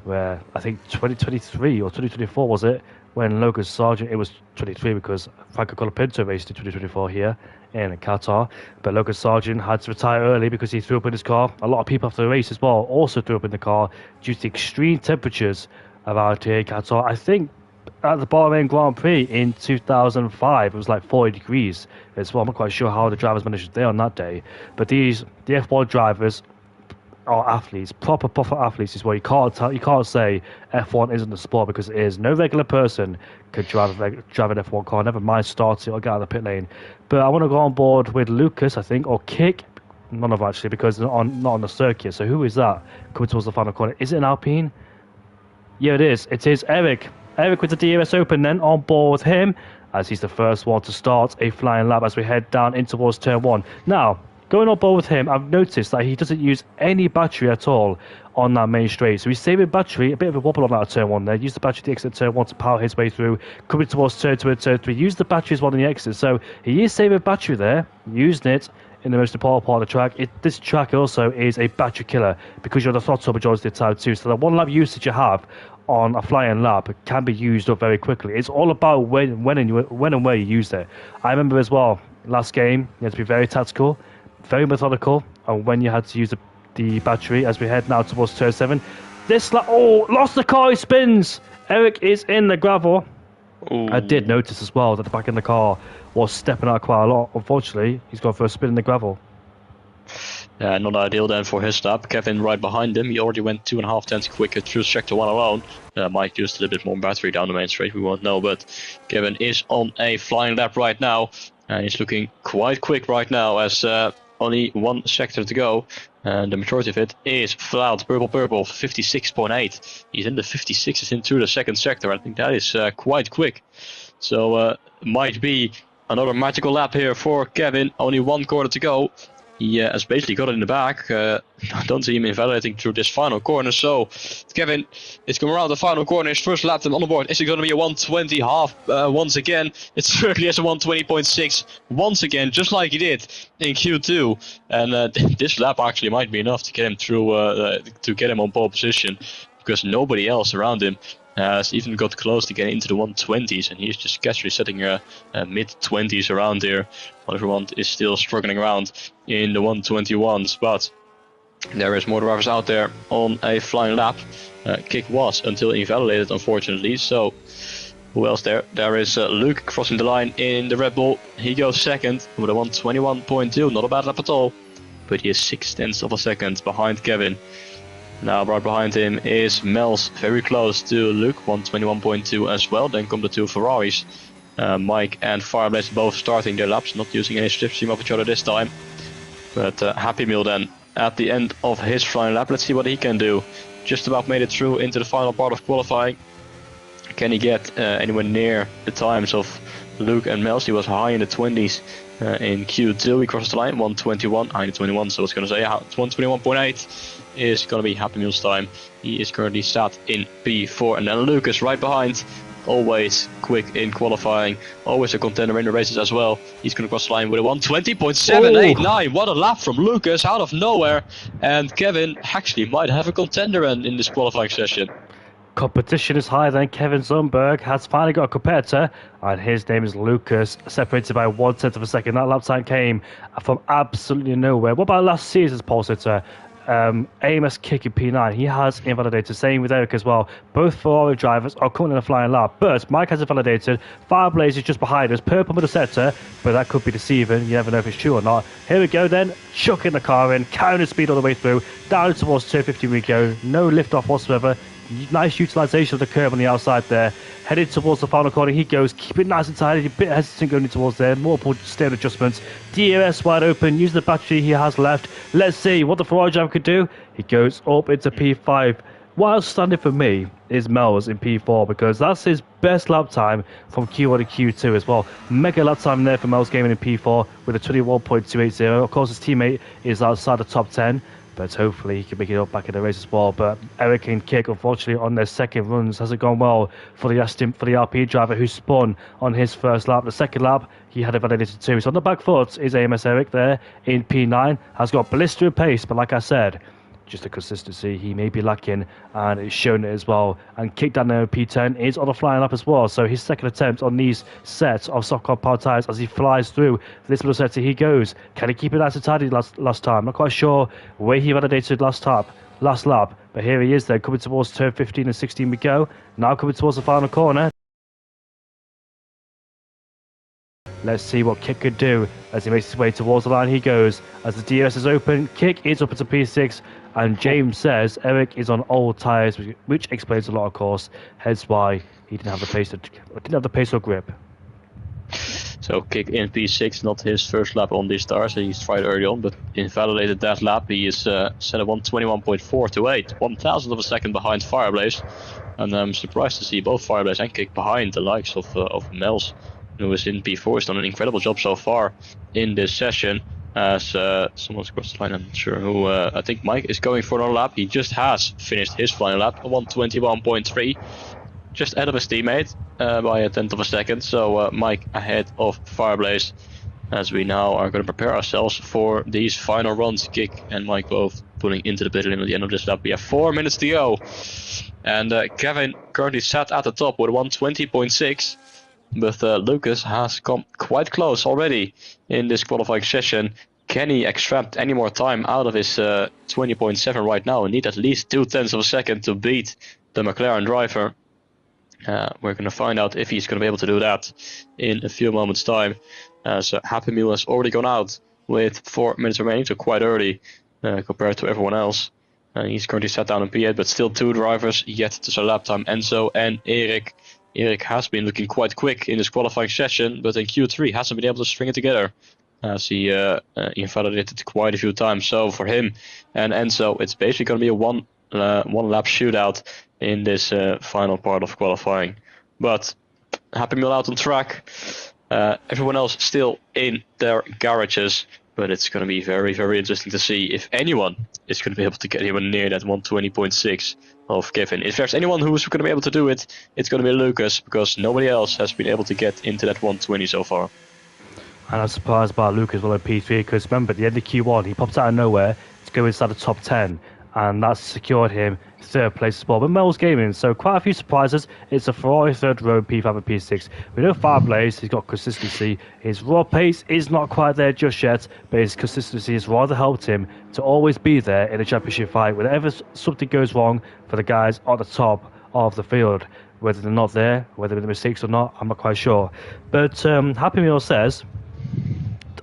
where I think 2023 or 2024 was it, when Logan Sargent, it was 23 because Franco Colapinto raced in 2024 here in Qatar, but Logan Sargent had to retire early because he threw up in his car. A lot of people after the race as well also threw up in the car due to the extreme temperatures around here in Qatar. I think at the Bahrain Grand Prix in 2005, it was like 40 degrees as well. I'm not quite sure how the drivers managed to stay on that day, but the F1 drivers are athletes, proper athletes is what you can't say F1 isn't a sport, because it is. No regular person could drive an F1 car, never mind start it or get out of the pit lane. But I want to go on board with Lucas, I think, or Kick. None of actually, because not on the circuit. So who is that coming towards the final corner? Is it an Alpine? Yeah, it is. It is Eric. Eric with the DRS Open then on board with him, as he's the first one to start a flying lap as we head down in towards turn 1. Now, going on board with him, I've noticed that he doesn't use any battery at all on that main straight. So he's saving battery, a bit of a wobble on that turn 1 there. Use the battery to exit turn 1 to power his way through, coming towards turn 2 and turn 3. Use the battery as well on the exit. So he is saving battery there, using it in the most important part of the track. This track also is a battery killer because you're the throttle majority of the time too. So the 1 lap usage you have on a flying lap can be used up very quickly. It's all about when and where you use it. I remember as well, last game, you had to be very tactical, very methodical on when you had to use the battery as we head now towards turn 7. This lap, lost the car, he spins! Eric is in the gravel. Ooh. I did notice as well that the back in the car was stepping out quite a lot. Unfortunately, he's gone for a spin in the gravel. Yeah, not ideal then for his lap. Kevin right behind him. He already went 2.5 tenths quicker through sector 1 alone. Might use a little bit more battery down the main straight, we won't know. But Kevin is on a flying lap right now. And he's looking quite quick right now as only 1 sector to go. And the majority of it is flat, purple, 56.8. He's in the 56s into the second sector. I think that is quite quick. So might be another magical lap here for Kevin. Only 1 corner to go. He has basically got it in the back. I don't see him invalidating through this final corner. So Kevin is coming around the final corner. His first lap on the board. Is it going to be a 120 half once again? It certainly is a 120.6 once again, just like he did in Q2. And this lap actually might be enough to get him through, to get him on pole position, because nobody else around him has even got close to getting into the 120s, and he's just casually setting mid-20s around there, while everyone is still struggling around in the 121s. But there is more drivers out there on a flying lap. Kick was until invalidated, unfortunately. So who else there? There is Luke crossing the line in the Red Bull. He goes second with a 121.2, not a bad lap at all, but he is 6 tenths of a second behind Kevin. Now right behind him is Mels, very close to Luke, 121.2 as well. Then come the 2 Ferraris. Mike and Fireblaze both starting their laps, not using any slipstream of each other this time. But Happy Meal then at the end of his flying lap. Let's see what he can do. Just about made it through into the final part of qualifying. Can he get anywhere near the times of Luke and Mels? He was high in the 20s in Q2. He crossed the line, 121, high in the 21, so I was going to say 121.8. is going to be Happy Meal's time. He is currently sat in P4, and then Lucas right behind, always quick in qualifying, always a contender in the races as well. He's going to cross the line with a 120.789. What a lap from Lucas out of nowhere, and Kevin actually might have a contender in this qualifying session. Competition is higher than Kevin Zumberg has finally got a competitor, and his name is Lucas, separated by 1/10 of a second. That lap time came from absolutely nowhere. What about last season's pole sitter? AMS Kick in P9, he has invalidated. Same with Eric as well. Both Ferrari drivers are currently in a flying lap, but Mike has invalidated. Fireblaze is just behind us, purple with a sector, but that could be deceiving. You never know if it's true or not. Here we go then, chucking the car in, counter speed all the way through, down towards 250 we go, no lift off whatsoever. Nice utilisation of the curve on the outside there. Headed towards the final corner he goes. Keep it nice and tight. A bit hesitant going towards there. Multiple steering adjustments. DRS wide open. Use the battery he has left. Let's see what the Ferrari driver could do. He goes up into P5. What outstanding for me is Mel's in P4 because that's his best lap time from Q1 to Q2 as well. Mega lap time there for Mel's Gaming in P4 with a 21.280. Of course, his teammate is outside the top 10. But hopefully he can make it up back in the race as well. But Eric and Kick, unfortunately, on their second runs, hasn't gone well for the RP driver who spun on his first lap. The second lap, he had a validated too. So on the back foot is AMS Eric there in P9. Has got blistering pace, but like I said, just the consistency he may be lacking, and it's shown it as well. And Kick down there in P10 is on a flying lap as well. So his second attempt on these sets of soft compound tyres as he flies through this little sector he goes. Can he keep it nice and tidy last time? Not quite sure where he validated last lap, but here he is there coming towards turn 15 and 16 we go. Now coming towards the final corner. Let's see what Kick could do as he makes his way towards the line he goes. As the DRS is open, Kick is up into P6, and James says Eric is on old tyres, which explains a lot, of course, hence why he didn't have the pace or grip. So Kick in P6, not his first lap on these stars. He's tried early on, but invalidated that lap. He is set at 121.428, 1,000th of a second behind Fireblaze, and I'm surprised to see both Fireblaze and Kick behind the likes of Mels, who is in P4. He's done an incredible job so far in this session. As someone's crossed the line, I'm not sure who. I think Mike is going for another lap. He just has finished his final lap, 121.3, just ahead of his teammate by a tenth of a second. So Mike ahead of Fireblaze, as we now are going to prepare ourselves for these final runs. Kick and Mike both pulling into the pit lane at the end of this lap. We have 4 minutes to go, and Kevin currently sat at the top with 120.6. But Lucas has come quite close already in this qualifying session. Can he extract any more time out of his 20.7 right now and need at least 0.2 of a second to beat the McLaren driver? We're going to find out if he's going to be able to do that in a few moments time. So Happy Meal has already gone out with 4 minutes remaining, so quite early compared to everyone else. He's currently sat down in P8, but still 2 drivers yet to start lap time, Enzo and Erik. Erik has been looking quite quick in this qualifying session, but in Q3 hasn't been able to string it together, as he invalidated quite a few times. So for him and Enzo, it's basically going to be a one lap shootout in this final part of qualifying. But Happy Meal out on track, everyone else still in their garages. But it's going to be very, very interesting to see if anyone is going to be able to get even near that 120.6 of Kevin. If there's anyone who's going to be able to do it, it's going to be Lucas, because nobody else has been able to get into that 120 so far. And I'm surprised by Lucas well in P3, because remember, at the end of Q1, he popped out of nowhere to go inside the top 10, and that's secured him third place as well. But Mel's Gaming, so quite a few surprises. It's a Ferrari third row in P5 and P6. We know Fireblaze, he's got consistency. His raw pace is not quite there just yet, but his consistency has rather helped him to always be there in a championship fight. Whenever something goes wrong for the guys at the top of the field, whether they're not there, whether they're mistakes or not, I'm not quite sure. But Happy Meal says,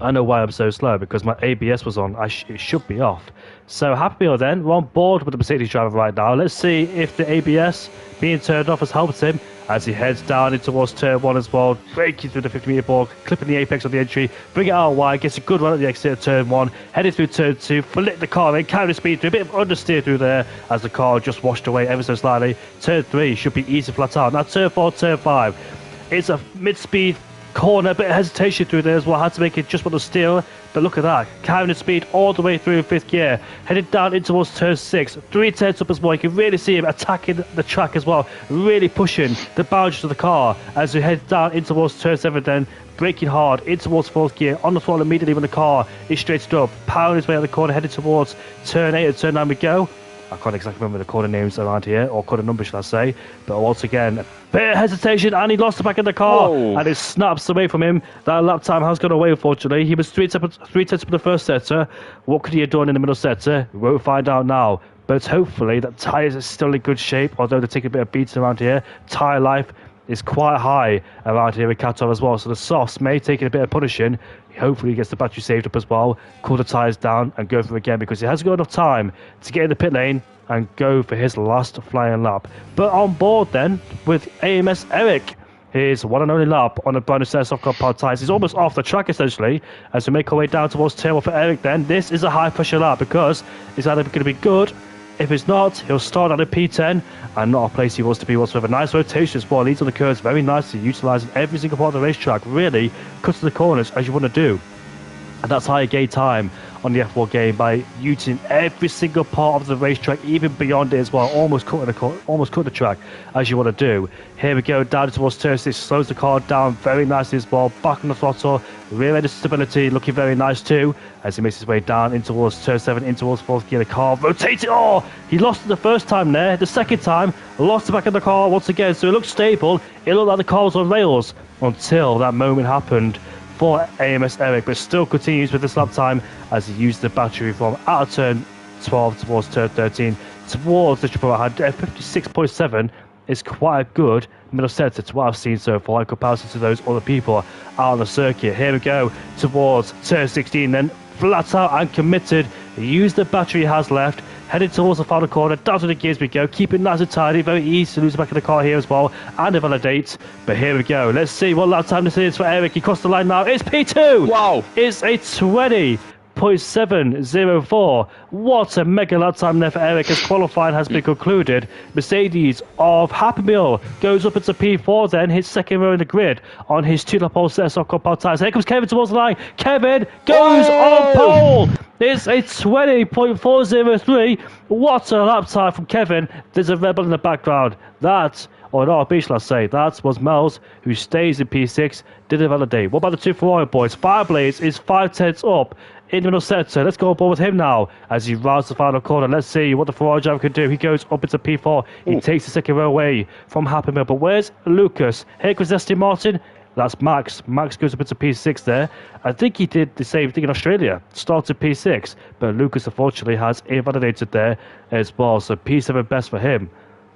I know why I'm so slow, because my ABS was on. It should be off. So Happy Meal then, we're on board with the Mercedes driver right now. Let's see if the ABS being turned off has helped him as he heads down in towards turn 1 as well, breaking through the 50-metre board, clipping the apex of the entry, bring it out wide, gets a good run at the exit of turn 1, headed through turn 2, flick the car in, counter speed through, a bit of understeer through there as the car just washed away ever so slightly. Turn 3 should be easy flat out. Now turn 4, turn 5, it's a mid-speed corner, a bit of hesitation through there as well. Had to make it just with the steer, but look at that, carrying the speed all the way through 5th gear, headed down in towards turn 6, 3 turns up as well. You can really see him attacking the track as well, really pushing the boundaries of the car as we head down in towards turn 7, then braking hard in towards 4th gear, on the throttle immediately when the car is straightened up, powering his way out the corner, headed towards turn 8 and turn 9 we go. I can't exactly remember the corner names around here, or corner numbers should I say, but once again, bit of hesitation, and he lost the back of the car. Whoa. And it snaps away from him. That lap time has gone away, unfortunately. He was 3 tenths for the first sector. What could he have done in the middle sector? We won't find out now, but hopefully that tyres are still in good shape, although they're taking a bit of beating around here. Tyre life is quite high around here in Qatar as well, so the softs may take a bit of punishing. Hopefully he gets the battery saved up as well, cool the tyres down and go through again, because he hasn't got enough time to get in the pit lane and go for his last flying lap. But on board then with AMS Eric, his one and only lap on a brand new set of soft powered tyres. He's almost off the track essentially as we make our way down towards turn 1 for Eric then. This is a high pressure lap because it's either going to be good. If it's not, he'll start at a P10 and not a place he wants to be whatsoever. Nice rotation as well, leads on the curves very nicely, utilising every single part of the racetrack, really cuts to the corners as you want to do. And that's how you gain time on the F1 game, by using every single part of the racetrack, even beyond it as well, almost cut the track as you want to do. Here we go, down towards turn 6, slows the car down very nicely as well, back on the throttle, rear end stability looking very nice too, as he makes his way down in towards turn 7, in towards 4th gear. The car rotated, oh, he lost it the first time there, the second time, lost the back of the car once again, so it looked stable, it looked like the car was on rails, until that moment happened for AMS Eric, but still continues with this lap time as he used the battery from out of turn 12 towards turn 13 towards the triple had 56.7 is quite a good middle sector to what I've seen so far in comparison to those other people out on the circuit. Here we go towards turn 16 then, flat out and committed, use the battery he has left, heading towards the final corner, down to the gears we go, keep it nice and tidy, very easy to lose the back of the car here as well, and validate. But here we go, let's see what lap time this is for Eric. He crossed the line now, it's P2! Wow! It's a 20.704. What a mega lap time there for Eric as qualifying has been concluded. Mercedes of Happy Meal goes up into P4 then, his second row in the grid on his 2-lap pole set of soft compound tyres. Here comes Kevin towards the line. Kevin goes on pole! It's a 20.403. What a lap time from Kevin. There's a rebel in the background. That, or no, B shall I say, that was Mel's, who stays in P6, didn't validate. What about the two Ferrari boys? Fireblaze is 5/10 up in the middle sector. Let's go on board with him now as he rounds the final corner. Let's see what the Ferrari driver can do. He goes up into P4. He takes the second row away from Happy Meal. But where's Lucas? Here comes Aston Martin. That's Max. Max goes up into P6 there. I think he did the same thing in Australia. Started P6, but Lucas unfortunately has invalidated there as well. So P7 best for him.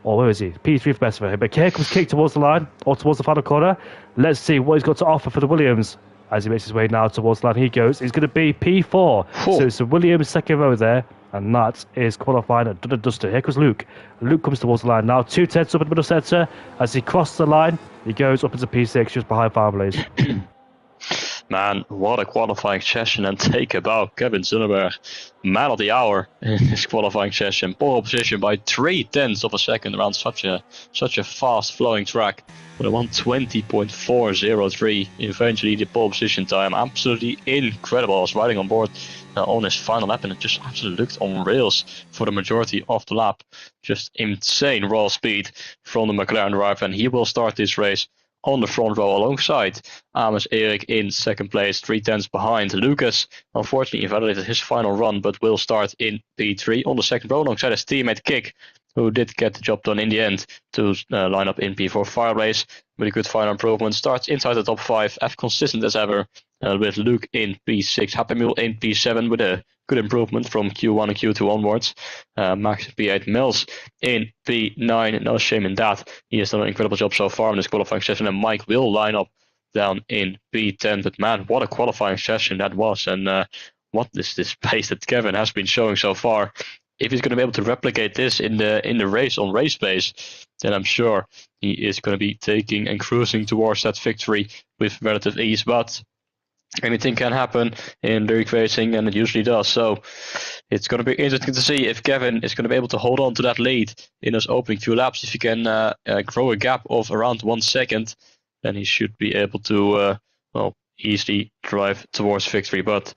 Or where is he? P3 best for him. But here comes Kick towards the line, or towards the final corner. Let's see what he's got to offer for the Williams. As he makes his way now towards the line, he goes. He's going to be P4. So it's the Williams second row there. And that is qualifying at done and dusted. Here comes Luke. Luke comes towards the line now. 2/10 up in the middle centre. As he crosses the line, he goes up into P6 just behind Fireblaze. Man, what a qualifying session, and take a bow. Kevin Zunneberg, man of the hour in his qualifying session. Pole position by 0.3 of a second around such a fast flowing track with a 120.403. Eventually the pole position time, absolutely incredible. I was riding on board on his final lap and it just absolutely looked on rails for the majority of the lap. Just insane raw speed from the McLaren driver, and he will start this race on the front row alongside Amos Erik in second place, 0.3 behind. Lucas unfortunately invalidated his final run, but will start in P3 on the second row alongside his teammate Kick, who did get the job done in the end to line up in P4. Fireblaze with a good final improvement, starts inside the top 5, as consistent as ever, with Luke in P6, Happy Meal in P7 with a good improvement from Q1 and Q2 onwards. Max P8, Mills in P9, no shame in that. He has done an incredible job so far in this qualifying session, and Mike will line up down in P10. But man, what a qualifying session that was, and what is this pace that Kevin has been showing so far. If he's going to be able to replicate this in the race on race pace, then I'm sure he is going to be taking and cruising towards that victory with relative ease. But anything can happen in lyric racing, and it usually does. So it's going to be interesting to see if Kevin is going to be able to hold on to that lead in those opening few laps. If he can grow a gap of around 1 second, then he should be able to easily drive towards victory. But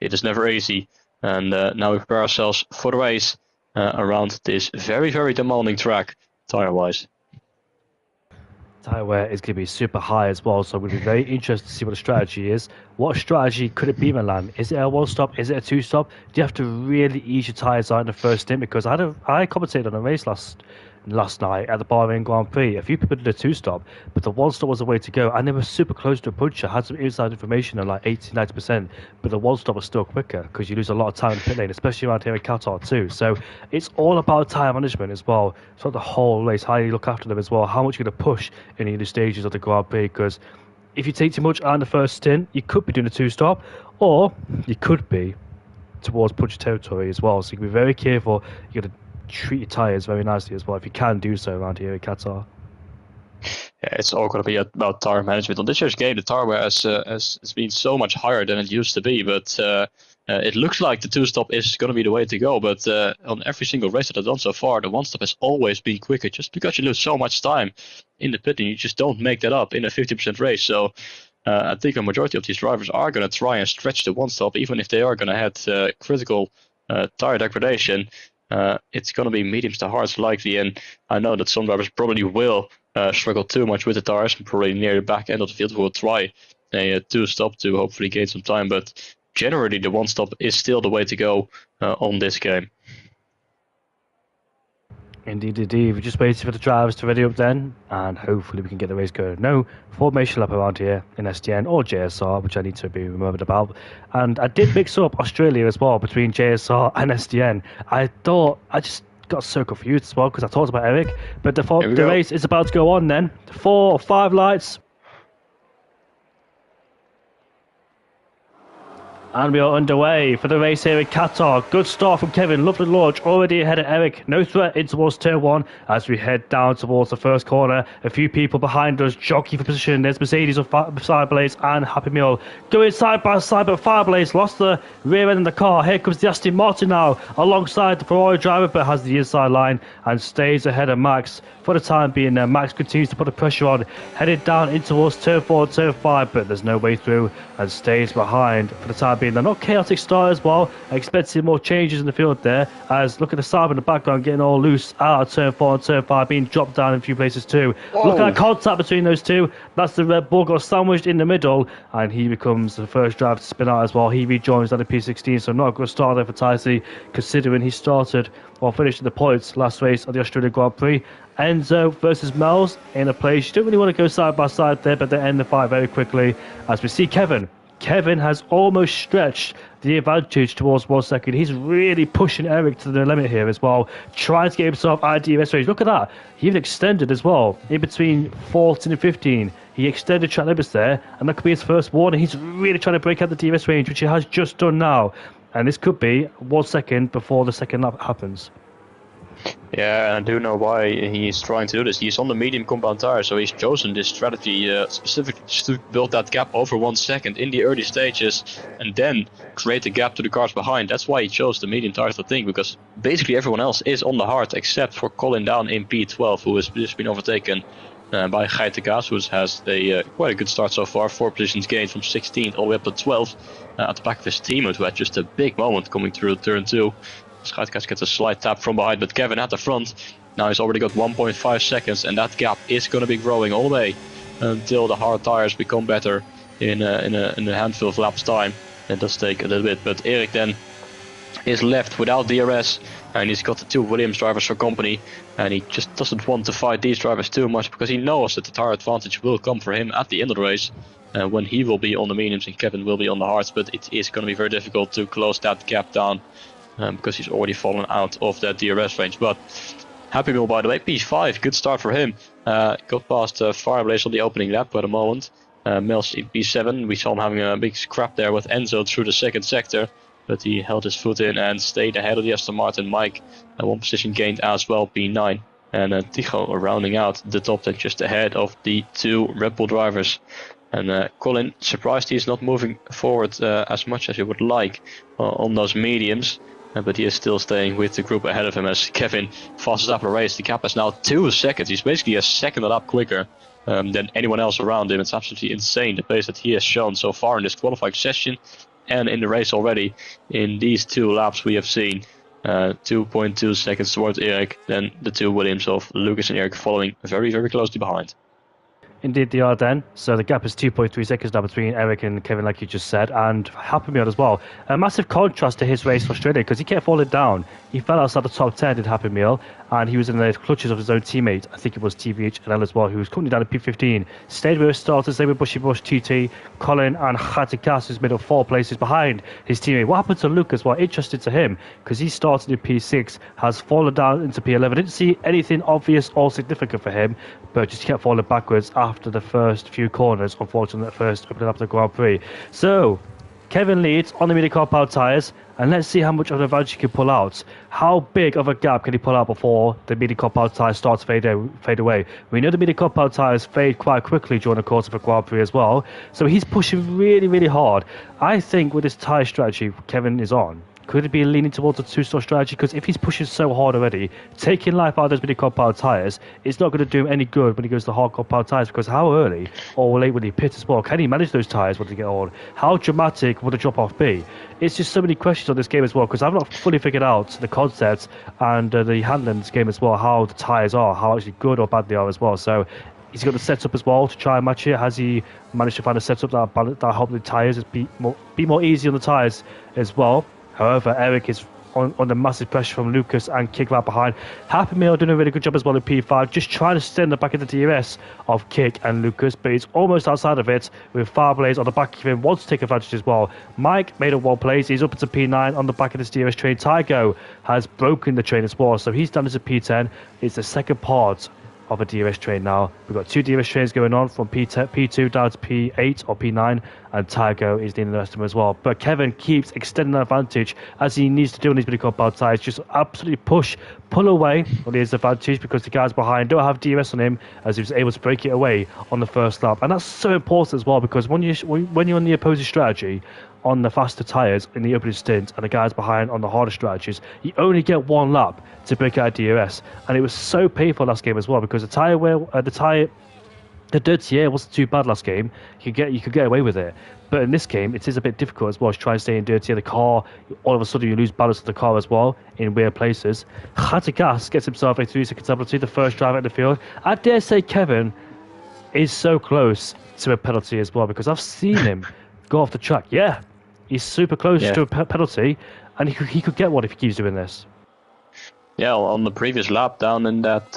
it is never easy. And now we prepare ourselves for the race around this very, very demanding track, tire-wise. Tire wear is going to be super high as well, so we'll be very interested to see what the strategy is. What strategy could it be, Milan? Is it a 1-stop? Is it a 2-stop? Do you have to really ease your tyres out in the first stint? Because I commentated on a race last night at the Bahrain Grand Prix. A few people did a 2-stop, but the 1-stop was the way to go, and they were super close to a puncher. Had some inside information at like 80-90%, but the 1-stop was still quicker because you lose a lot of time in the pit lane, especially around here in Qatar too. So it's all about tyre management as well. It's not the whole race, how you look after them as well, how much you're going to push in the stages of the Grand Prix, because if you take too much out in the first stint, you could be doing a 2-stop, or you could be towards puncher territory as well. So you can be very careful. You got to treat your tyres very nicely as well, if you can do so around here at Qatar. Yeah, it's all going to be about tire management. On this year's game, the tire wear has been so much higher than it used to be, but it looks like the two-stop is going to be the way to go. But on every single race that I've done so far, the one-stop has always been quicker, just because you lose so much time in the pit and you just don't make that up in a 50% race. So I think a majority of these drivers are going to try and stretch the one-stop, even if they are going to have critical tire degradation. It's going to be mediums to hards likely, and I know that some drivers probably will struggle too much with the tires, and probably near the back end of the field will try a two-stop to hopefully gain some time, but generally the one-stop is still the way to go on this game. Indeed. We're just waiting for the drivers to ready up then, and hopefully we can get the race going. No formation lap around here in SDN or JSR, which I need to be remembered about. And I did mix up Australia as well between JSR and SDN. I just got so confused as well because I talked about Eric, but the race is about to go on then. 4 or 5 lights. And we are underway for the race here in Qatar. Good start from Kevin. Lovely launch. Already ahead of Eric. No threat in towards turn 1 as we head down towards the first corner. A few people behind us jockeying for position. There's Mercedes of Fireblaze and Happy Meal going side by side, but Fireblaze lost the rear end of the car. Here comes the Aston Martin now alongside the Ferrari driver, but has the inside line and stays ahead of Max. For the time being, Max continues to put the pressure on, headed down in towards turn 4 and turn 5, but there's no way through and stays behind for the time being. They're not chaotic start as well. I expect to see more changes in the field there, as look at the Saab in the background getting all loose out of turn 4 and turn 5, being dropped down in a few places too. Whoa. Look at that contact between those two. That's the Red Bull got sandwiched in the middle, and he becomes the first driver to spin out as well. He rejoins at the P16, so not a good start there for Tyson, considering he started or finished in the points last race of the Australian Grand Prix. Enzo versus Mel's in a place. You don't really want to go side by side there, but they end the fight very quickly as we see Kevin. Kevin has almost stretched the advantage towards 1 second. He's really pushing Eric to the limit here as well, trying to get himself out of DRS range. Look at that. He even extended as well in between 14 and 15. He extended track limits there, and that could be his first warning. He's really trying to break out the DRS range, which he has just done now. And this could be 1 second before the second lap happens. Yeah, and I do know why he's trying to do this. He's on the medium compound tire, so he's chosen this strategy specifically to build that gap over 1 second in the early stages and then create a gap to the cars behind. That's why he chose the medium tires, I think, because basically everyone else is on the hard except for Colin down in P12, who has just been overtaken by Geitegaas, who has quite a good start so far. 4 positions gained from 16th all the way up to 12th at the back of his teammate, who had just a big moment coming through turn 2. Geitegaas gets a slight tap from behind, but Kevin at the front. Now he's already got 1.5 seconds, and that gap is going to be growing all the way until the hard tires become better in a handful of laps time. It does take a little bit, but Eric then is left without DRS, and he's got the 2 Williams drivers for company, and he just doesn't want to fight these drivers too much because he knows that the tire advantage will come for him at the end of the race when he will be on the mediums and Kevin will be on the hards, but it is going to be very difficult to close that gap down. Because he's already fallen out of that DRS range. But Happy Meal, by the way, P5, good start for him. Got past Fireblaze on the opening lap at the moment. Mills in P7, we saw him having a big scrap there with Enzo through the second sector, but he held his foot in and stayed ahead of the Aston Martin. Mike, 1 position gained as well, P9. And Tycho rounding out the top 10 just ahead of the 2 Red Bull drivers. And Colin, surprised he's not moving forward as much as he would like on those mediums. But he is still staying with the group ahead of him as Kevin fastest up the race. The gap is now 2 seconds. He's basically a second up quicker than anyone else around him. It's absolutely insane, the pace that he has shown so far in this qualifying session and in the race already. In these 2 laps we have seen 2.2 seconds towards Eric, then the 2 Williams of Lucas and Eric following very, very closely behind. Indeed, they are then. So the gap is 2.3 seconds now between Eric and Kevin, like you just said, and Happy Meal as well. A massive contrast to his race for Australia because he kept falling down. He fell outside the top 10, did Happy Meal, and he was in the clutches of his own teammate. I think it was TVH as well, who was currently down at P15. Stayed with his starters, they were Bushy Bush, TT, Colin, and Geitegaas, who's made up 4 places behind his teammate. What happened to Luke as well? Interesting to him because he started in P6, has fallen down into P11. Didn't see anything obvious or significant for him, but just kept falling backwards after the first few corners, unfortunately, that first opening up the Grand Prix. So, Kevin leads on the medium compound tyres, and let's see how much of an advantage he can pull out. How big of a gap can he pull out before the medium compound tyres start to fade away? We know the medium compound tyres fade quite quickly during the course of a Grand Prix as well, so he's pushing really, really hard. I think with this tyre strategy Kevin is on, could it be leaning towards a two-star strategy? Because if he's pushing so hard already, taking life out of those mini compound tyres, it's not going to do him any good when he goes to hard compound tyres. Because how early or late will he pit as well? Can he manage those tyres when they get on? How dramatic will the drop-off be? It's just so many questions on this game as well, because I've not fully figured out the concepts and the handling of this game as well, how the tyres are, how actually good or bad they are as well. So he's got the setup as well to try and match it. Has he managed to find a setup that helps the tyres be more easy on the tyres as well? However, Eric is under massive pressure from Lucas and Kick right behind. Happy Meal doing a really good job as well in P5, just trying to stand the back of the DRS of Kick and Lucas, but he's almost outside of it with Fireblaze on the back of him, wants to take advantage as well. Mike made a one place, he's up into P9 on the back of this DRS train. Tygo has broken the train as well, so he's down to P10. It's the second part of a DRS train now. We've got two DRS trains going on from P2 down to P8 or P9, and Tygo is leading the rest of them as well. But Kevin keeps extending the advantage as he needs to do on these mini compound tyres. Just absolutely pull away on his advantage, because the guys behind don't have DRS on him, as he was able to break it away on the first lap. And that's so important as well, because when you're on the opposing strategy on the faster tyres in the opening stint and the guys behind on the harder strategies, you only get one lap to break out DRS. And it was so painful last game as well, because the dirty air wasn't too bad last game. You could get away with it. But in this game, it is a bit difficult as well to try and stay in dirty air. The car, all of a sudden you lose balance of the car as well in weird places. Gas gets himself a 3-second penalty, the first driver in the field. I dare say Kevin is so close to a penalty as well, because I've seen him go off the track. Yeah, he's super close to a penalty, and he could get one if he keeps doing this. Yeah, on the previous lap down in that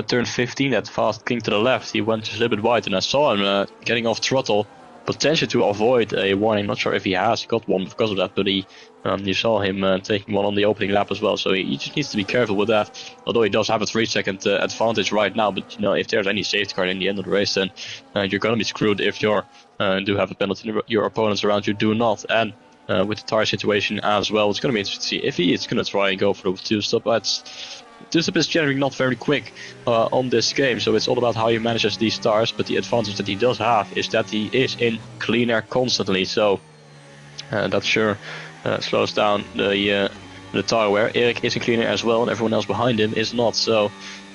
turn 15, that fast king to the left, he went just a little bit wide, and I saw him getting off throttle, potentially to avoid a warning. Not sure if he got one because of that, but you saw him taking one on the opening lap as well, so he just needs to be careful with that. Although he does have a 3-second advantage right now, but if there's any safety car in the end of the race, then you're going to be screwed if you do have a penalty. Your opponents around you do not. And with the tire situation as well, it's going to be interesting to see if he is going to try and go for the two-stop. Two-stop is generally not very quick on this game, so it's all about how he manages these tires. But the advantage that he does have is that he is in clean air constantly, so that sure slows down the tire wear. Eric is in clean air as well, and everyone else behind him is not, so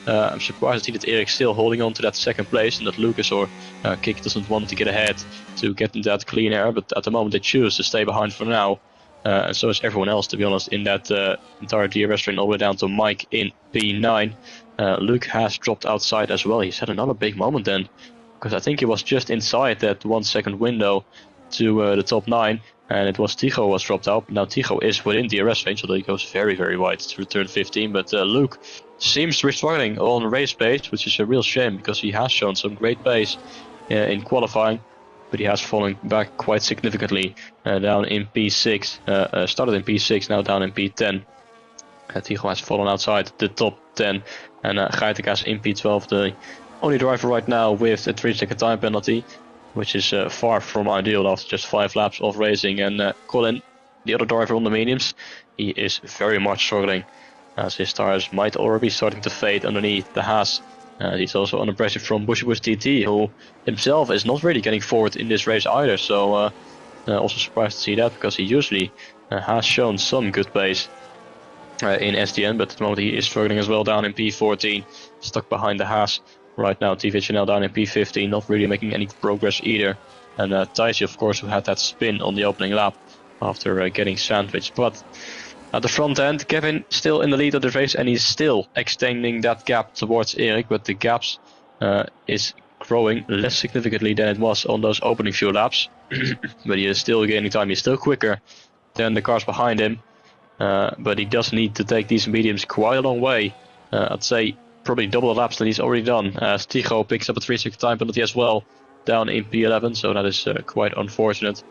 I'm surprised to see that Eric's still holding on to that second place, and that Lucas or Kick doesn't want to get ahead to get into that clean air, but at the moment they choose to stay behind for now. And so is everyone else, to be honest, in that entire DRS train, all the way down to Mike in P9. Luke has dropped outside as well. He's had another big moment then, because I think he was just inside that 1 second window to the top 9, and it was Tycho was dropped out. Now Tycho is within DRS range, although he goes very, very wide through turn 15, but Luke seems to be struggling on race pace, which is a real shame, because he has shown some great pace in qualifying. But he has fallen back quite significantly, down in P6, started in P6, now down in P10. Tycho has fallen outside the top 10, and Geitekas in P12, the only driver right now with a 3-second time penalty, which is far from ideal after just 5 laps of racing. And Colin, the other driver on the mediums, he is very much struggling, as his tires might already be starting to fade underneath the Haas. He's also under pressure from Bushy Bush TT, who himself is not really getting forward in this race either. So also surprised to see that, because he usually has shown some good pace in SDN, but at the moment he is struggling as well, down in P14, stuck behind the Haas right now. TVHNL down in P15, not really making any progress either. And Thijsje, of course, who had that spin on the opening lap after getting sandwiched. But at the front end, Kevin still in the lead of the race, and he's still extending that gap towards Eric, but the gaps is growing less significantly than it was on those opening few laps. But he is still gaining time. He's still quicker than the cars behind him, but he does need to take these mediums quite a long way. I'd say probably double the laps that he's already done, as Tycho picks up a 3-second time penalty as well, down in P11, so that is quite unfortunate.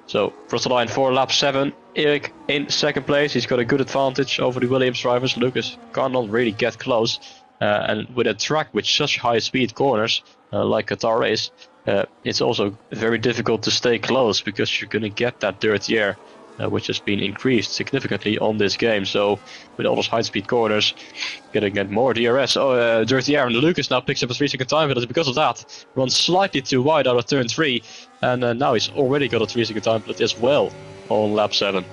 So, across the line for lap 7, Eric in second place. He's got a good advantage over the Williams drivers. Lucas cannot really get close. and with a track with such high speed corners like Qatar is, it's also very difficult to stay close because you're going to get that dirty air, which has been increased significantly on this game. So with all those high speed corners, gonna get more dirty air, and Lucas now picks up a 3-second time penalty because of that. Runs slightly too wide out of turn 3, and now he's already got a 3-second time penalty as well on lap 7.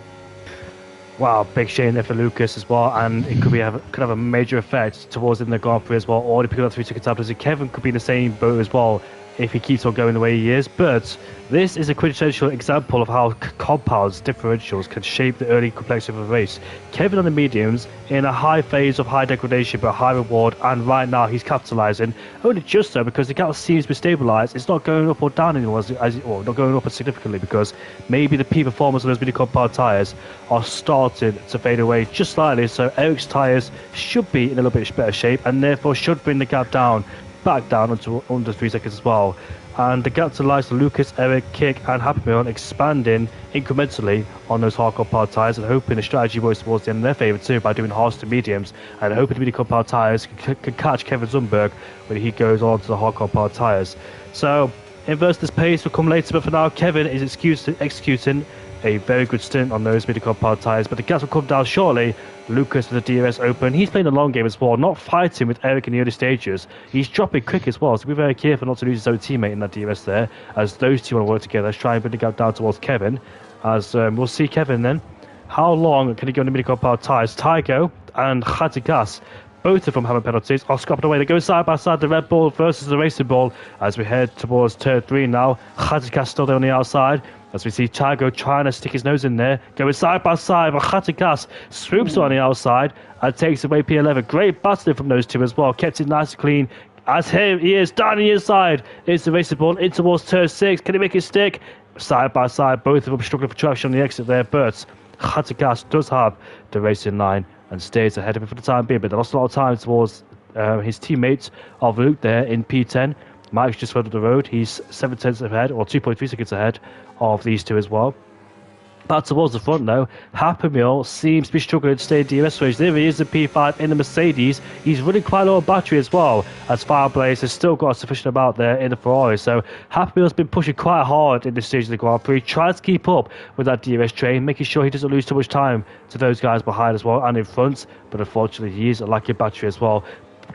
Wow, big shame there for Lucas as well, and it could have a major effect towards in the Grand Prix as well. Already picking up 3-second time penalty. Kevin could be in the same boat as well if he keeps on going the way he is, but this is a quintessential example of how compounds differentials can shape the early complexity of a race. Kevin on the mediums in a high phase of high degradation but high reward, and right now he's capitalizing only just so because the gap seems to be stabilized. It's not going up or down anymore, or not going up significantly, because maybe the P performance of those mini compound tires are starting to fade away just slightly. So Eric's tires should be in a little bit better shape, and therefore should bring the gap back down onto under 3 seconds as well. And the gap to lies to Lucas, Eric, Kick and Happy Meal expanding incrementally on those hard compound tyres, and hoping the strategy works towards the end in their favour too by doing hards to mediums, and hoping the mini compound tyres can catch Kevin Zumberg when he goes on to the hard compound tyres. So inverse this pace will come later, but for now Kevin is executing a very good stint on those midi compound tyres, but the gas will come down shortly. Lucas with the DRS open. He's playing the long game as well, not fighting with Eric in the early stages. He's dropping quick as well, so be very careful not to lose his own teammate in that DRS there, as those two want to work together. Let's try and bring the gap down towards Kevin, as we'll see Kevin then. How long can he go on the midi compound tyres? Tygo and Khatigas, both of them having penalties, are scrapping away. They go side by side, the Red Bull versus the Racing Bull, as we head towards turn 3 now. Khatigas still there on the outside, as we see Tygo trying to stick his nose in there, going side by side, but Khatigas swoops on the outside and takes away P11. Great battling from those two as well, kept it nice and clean. As here he is down the inside, it's the Racing Bull in towards turn 6. Can he make it stick? Side by side, both of them struggling for traction on the exit there, but Khatigas does have the racing line and stays ahead of him for the time being, but they lost a lot of time towards his teammates of Luke there in P10. Mike's just further up the road. He's 7 tenths ahead, or 2.3 seconds ahead of these two as well. Back towards the front now, Happy Meal seems to be struggling to stay in DRS range. There he is in P5 in the Mercedes. He's running quite low on battery as well, as Fireblaze has still got a sufficient amount there in the Ferrari. So Happy Meal's been pushing quite hard in this stage of the Grand Prix, tries to keep up with that DRS train, making sure he doesn't lose too much time to those guys behind as well and in front, but unfortunately he is lacking battery as well.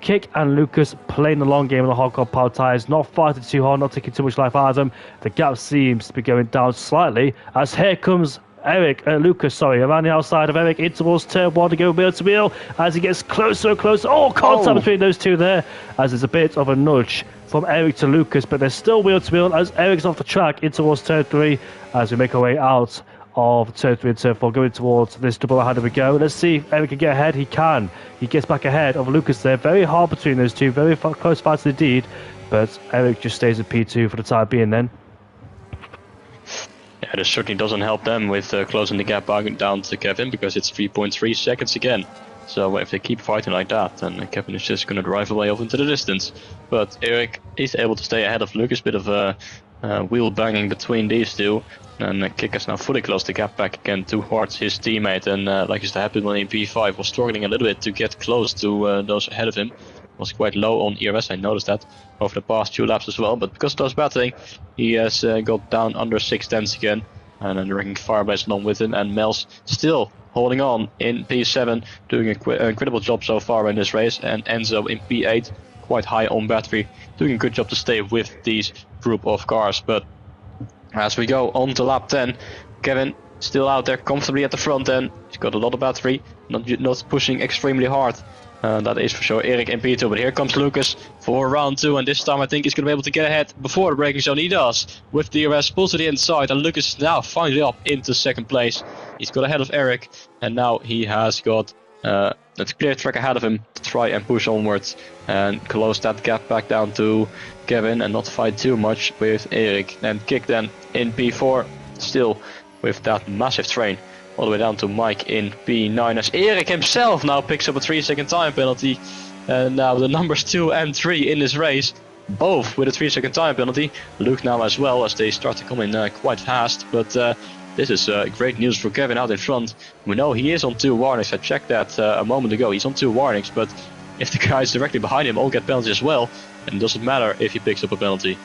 Kick and Lucas playing the long game on the hard compound tyres, not fighting too hard, not taking too much life out of them. The gap seems to be going down slightly, as here comes Lucas, around the outside of Eric, in towards turn 1 to go wheel to wheel, as he gets closer and closer. Contact between those two there, as there's a bit of a nudge from Eric to Lucas, but there's still wheel to wheel as Eric's off the track in towards turn 3, as we make our way out of turn 3 and turn 4, going towards this double ahead. We go. Let's see if Eric can get ahead. He can. He gets back ahead of Lucas there. Very hard between those two. Very close fights indeed. But Eric just stays at P2 for the time being then. Yeah, this certainly doesn't help them with closing the gap down to Kevin, because it's 3.3 seconds again. So if they keep fighting like that, then Kevin is just going to drive away off into the distance. But Eric is able to stay ahead of Lucas. Bit of a wheel banging between these two. And Kick has now fully closed the gap back again towards his teammate. And like just happened when in P5 was struggling a little bit to get close to those ahead of him. Was quite low on ERS, I noticed that over the past 2 laps as well. But because of those battling, he has got down under 6 tenths again. And then ranking Firebase along with him. And Mel's still holding on in P7, doing an incredible job so far in this race. And Enzo in P8, quite high on battery, doing a good job to stay with these group of cars. But as we go on to lap 10, Kevin still out there comfortably at the front end. He's got a lot of battery, not pushing extremely hard. That is for sure Eric in P2, but here comes Lucas for round 2, and this time I think he's going to be able to get ahead before the braking zone. He does, with DRS, pulls to the inside, and Lucas is now finally up into 2nd place. He's got ahead of Eric, and now he has got a clear track ahead of him to try and push onwards and close that gap back down to Kevin and not fight too much with Eric. And Kick then in P4, still with that massive train all the way down to Mike in P9, as Eric himself now picks up a 3-second time penalty. And now the numbers 2 and 3 in this race, both with a 3-second time penalty. Luke now as well, as they start to come in quite fast. But this is great news for Kevin out in front. We know he is on 2 warnings. I checked that a moment ago. He's on 2 warnings, but if the guys directly behind him all get penalties as well, and it doesn't matter if he picks up a penalty.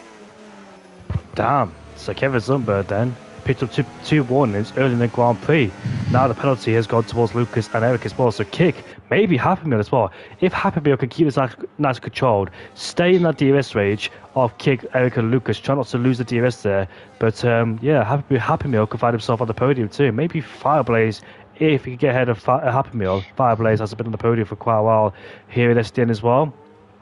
Damn. So Kevin Zumberg then picked up two warnings early in the Grand Prix. Now the penalty has gone towards Lucas and Eric as well. So kick, maybe Happy Meal as well. If Happy Meal can keep this nice controlled, stay in that DRS range of kick Eric and Lucas, try not to lose the DRS there. But yeah, Happy Meal could find himself on the podium too. Maybe Fireblaze, if he can get ahead of Happy Meal. Fireblaze has been on the podium for quite a while here in SDN as well,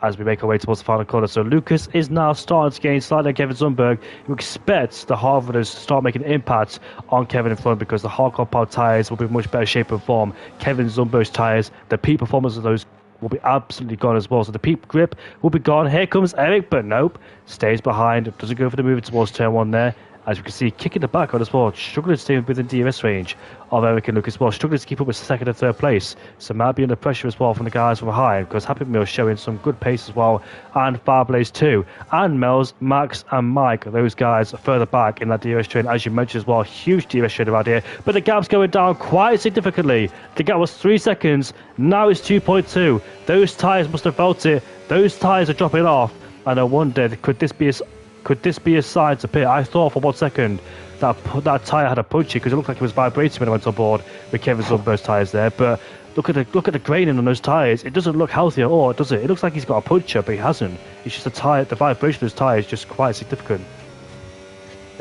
as we make our way towards the final corner. So Lucas is now starting to gain slightly on Kevin Zumberg. You expect the Harvarders to start making an impact on Kevin in front, because the hard compound tyres will be in much better shape and form. Kevin Zumberg's tyres, the peak performance of those will be absolutely gone as well. So the peak grip will be gone. Here comes Eric, but nope, stays behind, doesn't go for the move towards turn 1 there. As you can see, kicking the back on as well, struggling to stay within DRS range of Eric and Lucas as well, struggling to keep up with second and third place. So might be under pressure as well from the guys from behind, because Happy Meal showing some good pace as well, and Fireblaze too. And Mel's, Max and Mike, those guys are further back in that DRS train, as you mentioned as well. Huge DRS train around here, but the gap's going down quite significantly. The gap was 3 seconds, now it's 2.2. Those tyres must have felt it. Those tyres are dropping off, and I wonder, could this be a sign to pit? I thought for 1 second that tyre had a puncture, because it looked like it was vibrating when I went on board with Kevin Zumberg's tyres there. But look at the graining on those tyres. It doesn't look healthy at all, does it? It looks like he's got a puncture, but he hasn't. It's just the vibration of those tyres is just quite significant.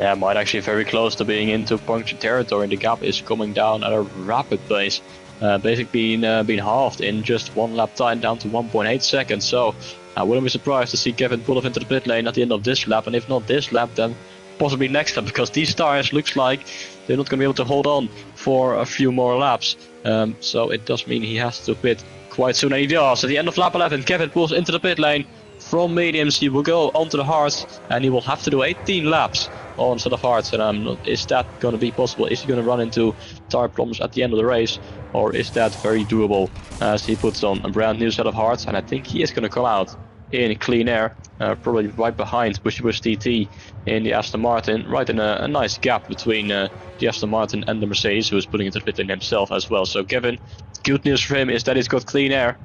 Yeah, might actually very close to being into puncture territory, and the gap is coming down at a rapid pace. Basically being halved in just 1 lap time, down to 1.8 seconds. So I wouldn't be surprised to see Kevin pull off into the pit lane at the end of this lap, and if not this lap, then possibly next lap, because these tires looks like they're not going to be able to hold on for a few more laps. So it does mean he has to pit quite soon, and he does. At the end of lap 11, Kevin pulls into the pit lane from mediums. He will go onto the hards, and he will have to do 18 laps on set of hards. And is that going to be possible? Is he going to run into tire problems at the end of the race, or is that very doable as he puts on a brand new set of hards? And I think he is going to come out in clean air, probably right behind Bushy Bush TT in the Aston Martin, right in a nice gap between the Aston Martin and the Mercedes, who is putting into the pit lane himself as well. So Kevin, good news for him is that he's got clean air,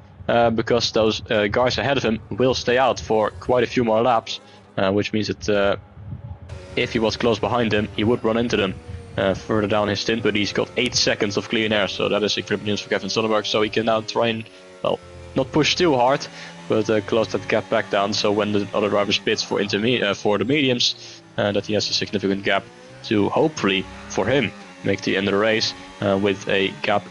because those guys ahead of him will stay out for quite a few more laps, which means that if he was close behind them, he would run into them further down his stint, but he's got 8 seconds of clean air, so that is incredible news for Kevin Zumberg. So he can now try and, well, not push too hard, but close that gap back down, so when the other driver spits for the mediums, that he has a significant gap to, hopefully for him, make the end of the race with a gap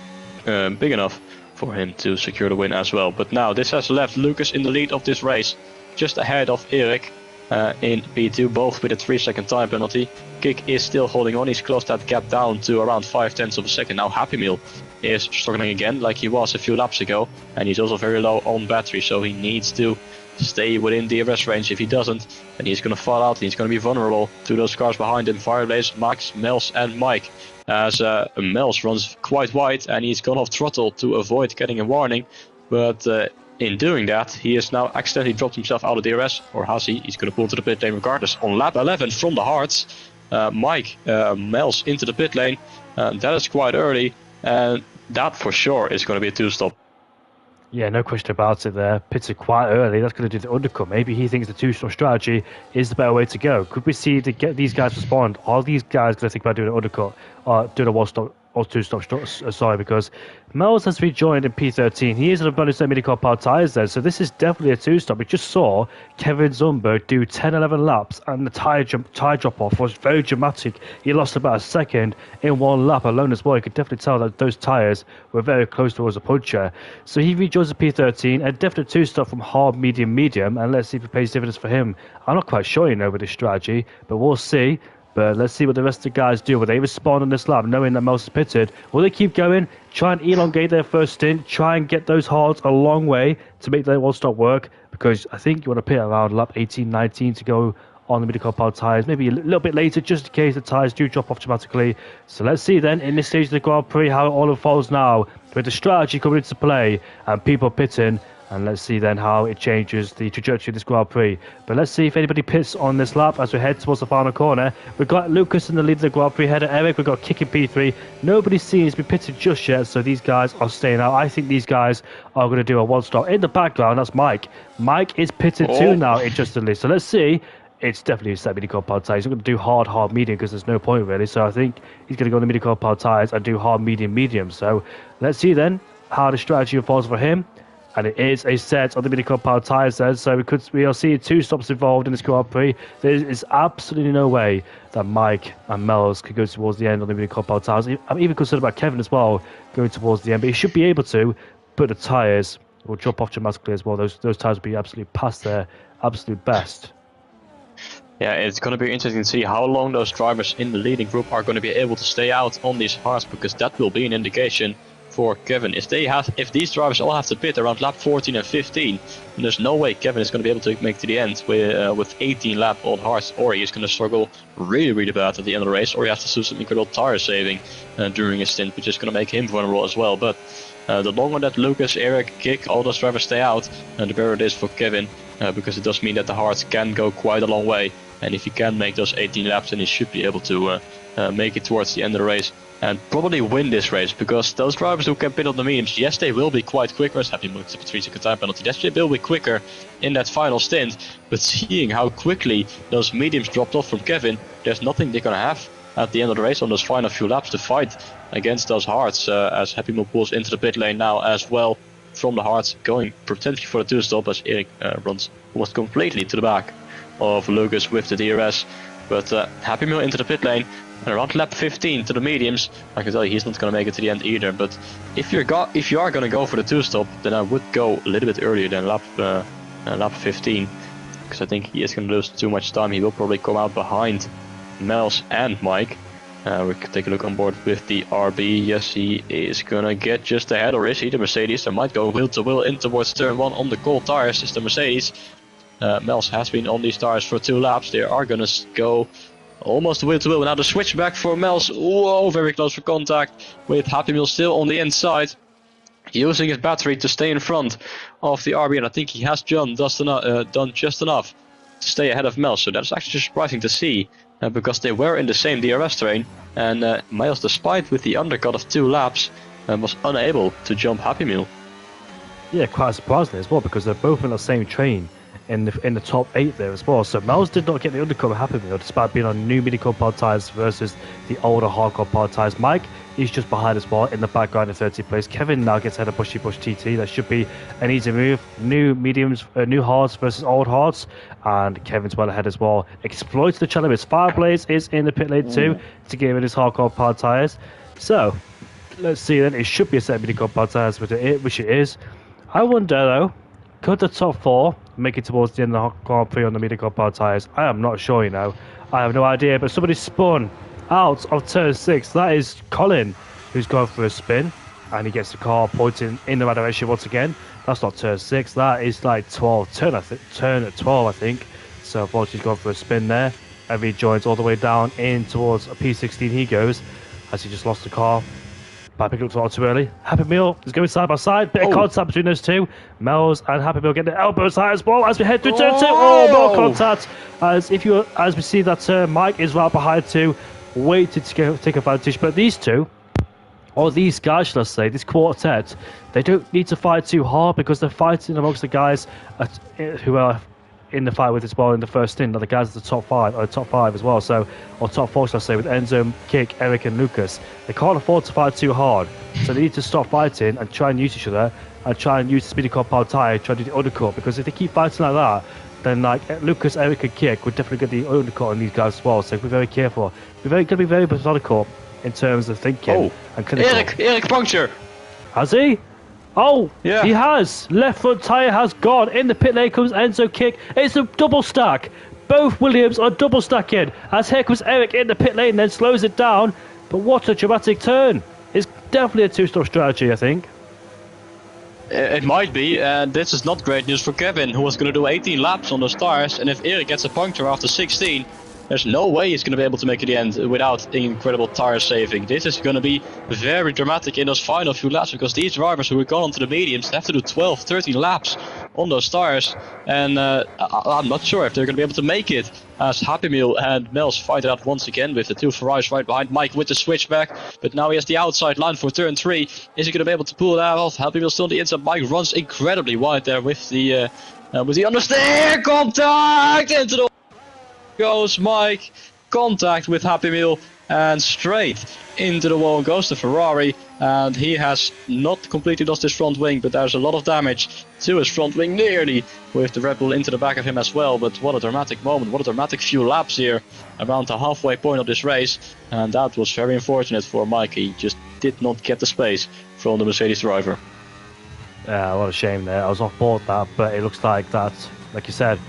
big enough for him to secure the win as well. But now this has left Lucas in the lead of this race, just ahead of Eric in P2, both with a 3-second time penalty. Kick is still holding on, he's closed that gap down to around 0.5 of a second. Now Happy Meal is struggling again, like he was a few laps ago, and he's also very low on battery, so he needs to stay within DRS range. If he doesn't, then he's going to fall out, and he's going to be vulnerable to those cars behind him, Fireblaze, Max, Mels and Mike, as Mels runs quite wide and he's gone off throttle to avoid getting a warning, but in doing that, he has now accidentally dropped himself out of DRS, or has he? He's going to pull to the pit lane regardless. On lap 11 from the hards, Mike Mels into the pit lane, that is quite early, and that for sure is going to be a 2-stop. Yeah, no question about it there. Pitted quite early. That's going to do the undercut. Maybe he thinks the 2-stop strategy is the better way to go. Could we see to get these guys respond? Are these guys going to think about doing an undercut or doing a 1-stop or 2-stop? Sorry, because Mel's has rejoined in P13. He is on a bonus mini-car power tyres there, so this is definitely a 2-stop. We just saw Kevin Zumberg do 10-11 laps, and the tyre drop-off was very dramatic. He lost about a second in 1 lap alone as well. You could definitely tell that those tyres were very close towards a puncture. So he rejoins the P13, a definite 2-stop from hard, medium, and let's see if it pays dividends for him. I'm not quite sure, with this strategy, but we'll see. But let's see what the rest of the guys do. Will they respond on this lap, knowing that Mels is pitted? Will they keep going, try and elongate their first stint, try and get those hards a long way to make their 1-stop work? Because I think you want to pit around lap 18, 19 to go on the mid-car power tyres. Maybe a little bit later, just in case the tyres do drop off dramatically. So let's see then, in this stage of the Grand Prix, how it all unfolds now, with the strategy coming into play and people pitting. And let's see then how it changes the trajectory of this Grand Prix. But let's see if anybody pits on this lap as we head towards the final corner. We've got Lucas in the lead of the Grand Prix header. Eric, we've got Kick in P3. Nobody seems to be pitted just yet, so these guys are staying out. I think these guys are going to do a one-stop. In the background, that's Mike. Mike is pitted too now, interestingly. So let's see. It's definitely a set mini-car power tyres. He's not going to do hard, medium because there's no point really. So I think he's going to go on the mini-car power tyres and do hard, medium. So let's see then how the strategy unfolds for him. And it is a set on the mini-car power tyres then. So we are seeing 2 stops involved in this Grand Prix. There is absolutely no way that Mike and Mel's could go towards the end on the mini-car power tyres. I'm even concerned about Kevin as well going towards the end. But he should be able to, but the tyres will drop off dramatically as well. Those tyres will be absolutely past their absolute best. Yeah, it's going to be interesting to see how long those drivers in the leading group are going to be able to stay out on these hards, because that will be an indication for Kevin. If these drivers all have to pit around lap 14 and 15, then there's no way Kevin is going to be able to make to the end with 18 lap on hards, or he is going to struggle really bad at the end of the race, or he has to do some incredible tire saving during his stint, which is going to make him vulnerable as well. But the longer that Lucas, Eric, Kick, all those drivers stay out, the better it is for Kevin, because it does mean that the hards can go quite a long way. And if he can make those 18 laps, then he should be able to make it towards the end of the race and probably win this race, because those drivers who can pit on the mediums, yes, they will be quite quicker. Happy Moon, 3-second time penalty. Yes, they will be quicker in that final stint. But seeing how quickly those mediums dropped off from Kevin, there's nothing they're going to have at the end of the race on those final few laps to fight against those hards, as Happy Moon pulls into the pit lane now as well from the hards, going potentially for the 2-stop as Eric runs almost completely to the back of Lucas with the DRS. But Happy Meal into the pit lane, and around lap 15 to the mediums. I can tell you he's not going to make it to the end either. But if you are going to go for the 2-stop, then I would go a little bit earlier than lap 15, because I think he is going to lose too much time. He will probably come out behind Mels and Mike. We can take a look on board with the RB. Yes, he is going to get just ahead, or is he the Mercedes? There might go wheel to wheel in towards turn 1 on the cold tires. Is the Mercedes. Mels has been on these tires for 2 laps. They are going to go almost wheel to wheel. Now the switch back for Mels. Whoa, very close for contact with Happy Meal still on the inside, using his battery to stay in front of the RB. And I think he has done just enough to stay ahead of Mels. So that's actually surprising to see, because they were in the same DRS train. And Mels, despite with the undercut of 2 laps, was unable to jump Happy Meal. Yeah, quite surprisingly as well, because they're both in the same train in the top 8 there as well. So Mels did not get the undercut with Happy Meal, despite being on new mini-car tyres versus the older hardcore tyres. Mike is just behind as well in the background in 30th place. Kevin now gets ahead of Bushy Bush TT. That should be an easy move. New mediums, new hards versus old hards, and Kevin's well ahead as well. Exploits the challenges. Fireblaze is in the pit lane too to give it his hardcore tyres. So let's see then. It should be a set of mini-car tyres, which it is. I wonder though, could the top 4 make it towards the end of the Grand Prix on the mini-car tyres? I am not sure, I have no idea, but somebody spun out of turn 6. That is Colin, who's going for a spin, and he gets the car pointing in the right direction once again. That's not turn 6, that is like 12, turn at 12, I think. So unfortunately he's going for a spin there, and he joins all the way down in towards a P16 he goes, as he just lost the car. But it looks a lot too early. Happy Meal is going side by side. Bit of contact between those two. Mels and Happy Meal getting the elbow side as well as we head through turn 2. Oh, more contact. As we see that Mike is right behind too, waiting to take advantage. But these two, or these guys, should I say, this quartet, they don't need to fight too hard, because they're fighting amongst the guys who are in the fight with as well in the first stint, the guys at the top 5 as well, so, or top 4 should I say, with Enzo, Kick, Eric and Lucas. They can't afford to fight too hard, so they need to stop fighting and try and use each other, and try and use the speedy car tyre, try to do the undercut, because if they keep fighting like that, then like Lucas, Eric and Kick would definitely get the undercut on these guys as well, so be very careful. Got to be very methodical in terms of thinking and clinical. Eric puncture! Has he? Oh, yeah. He has. Left front tyre has gone. In the pit lane comes Enzo Kick. It's a double stack. Both Williams are double stacking. As here comes Eric in the pit lane, then slows it down. But what a dramatic turn. It's definitely a 2-stop strategy, I think. It might be, and this is not great news for Kevin, who was going to do 18 laps on those tires. And if Eric gets a puncture after 16, There's no way he's going to be able to make it to the end without incredible tire saving. This is going to be very dramatic in those final few laps, because these drivers who are going onto the mediums have to do 12, 13 laps on those tires, and I'm not sure if they're going to be able to make it, as Happy Meal and Mels fight it out once again with the two Ferraris right behind Mike with the switchback. But now he has the outside line for turn 3. Is he going to be able to pull that off? Happy Meal still on the inside. Mike runs incredibly wide there with the understeer. Contact into the goes Mike. Contact with Happy Meal, and straight into the wall goes the Ferrari, and he has not completely lost his front wing, but there's a lot of damage to his front wing nearly, with the Red Bull into the back of him as well. But what a dramatic moment, what a dramatic few laps here around the halfway point of this race, and that was very unfortunate for Mike. He just did not get the space from the Mercedes driver. Yeah, what a shame there. I was off board that, but it looks like that, like you said,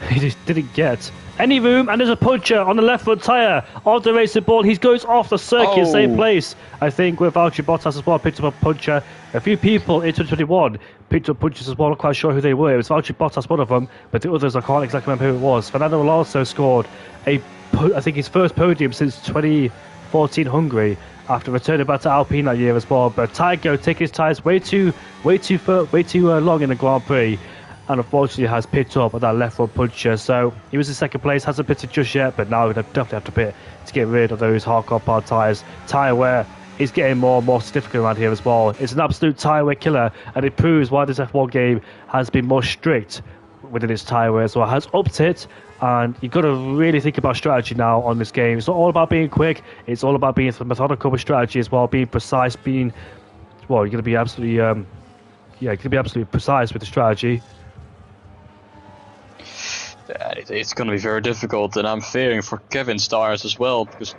he just didn't get any room, and there's a puncher on the left front tyre of the racing ball. He goes off the circuit, same place. I think with Valtteri Bottas as well, picked up a puncher. A few people in 2021 picked up punches as well. I'm not quite sure who they were. It was Valtteri Bottas, one of them, but the others I can't exactly remember who it was. Fernando Alonso scored I think his first podium since 2014 Hungary, after returning back to Alpine that year as well. But Tygo taking his tyres way too long in the Grand Prix, and unfortunately has picked up at that left front puncher. So he was in second place, hasn't pitted just yet, but now he'll definitely have to pit to get rid of those hardcore powered tyres. Tyre wear is getting more and more significant around here as well. It's an absolute tyre wear killer, and it proves why this F1 game has been more strict within its tyre wear as well. It has upped it, and you've got to really think about strategy now on this game. It's not all about being quick, it's all about being methodical with strategy as well, being precise, you're going to be absolutely precise with the strategy. It's going to be very difficult, and I'm fearing for Kevin's tires as well, because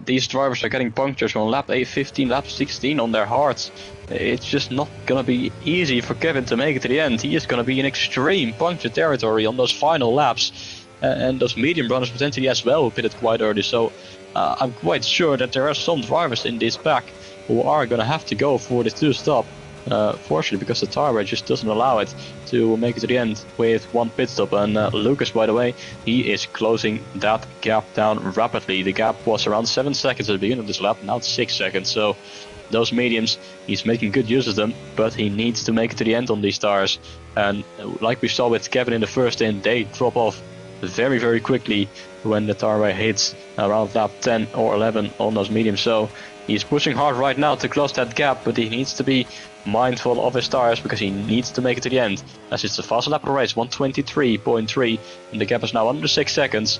these drivers are getting punctures on lap 15, lap 16 on their hards. It's just not going to be easy for Kevin to make it to the end. He is going to be in extreme puncture territory on those final laps, and those medium runners potentially as well who pitted quite early. So I'm quite sure that there are some drivers in this pack who are going to have to go for the two-stop. Fortunately, because the tire wear just doesn't allow it to make it to the end with one pit stop. And Lucas, by the way, he is closing that gap down rapidly. The gap was around 7 seconds at the beginning of this lap, now it's 6 seconds. So those mediums, he's making good use of them, but he needs to make it to the end on these tires. And like we saw with Kevin in the first stint, they drop off very, very quickly when the tire wear hits around lap 10 or 11 on those mediums. So he's pushing hard right now to close that gap, but he needs to be mindful of his tires, because he needs to make it to the end, as it's the fastest lap of the race, 123.3, and the gap is now under 6 seconds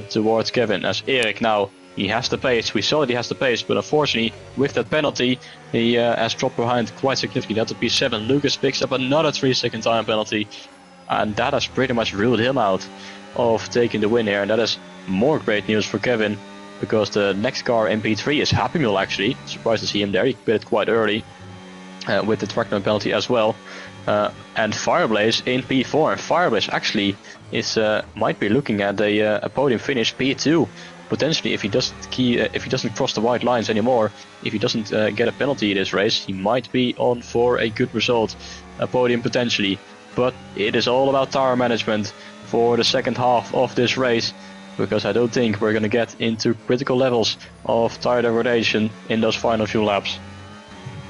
towards Kevin. As Eric now, he has the pace, we saw that he has the pace, but unfortunately with that penalty he has dropped behind quite significantly. That would be P7. Lucas picks up another 3-second time penalty, and that has pretty much ruled him out of taking the win here, and that is more great news for Kevin, because the next car in P3 is Happy Meal actually. Surprised to see him there, he pitted quite early. With the trackman penalty as well, and Fireblaze in P4. And Fireblaze actually is might be looking at a podium finish, P2 potentially, if he doesn't cross the white lines anymore. If he doesn't get a penalty in this race, he might be on for a good result, a podium potentially. But it is all about tire management for the second half of this race, because I don't think we're going to get into critical levels of tire degradation in those final few laps.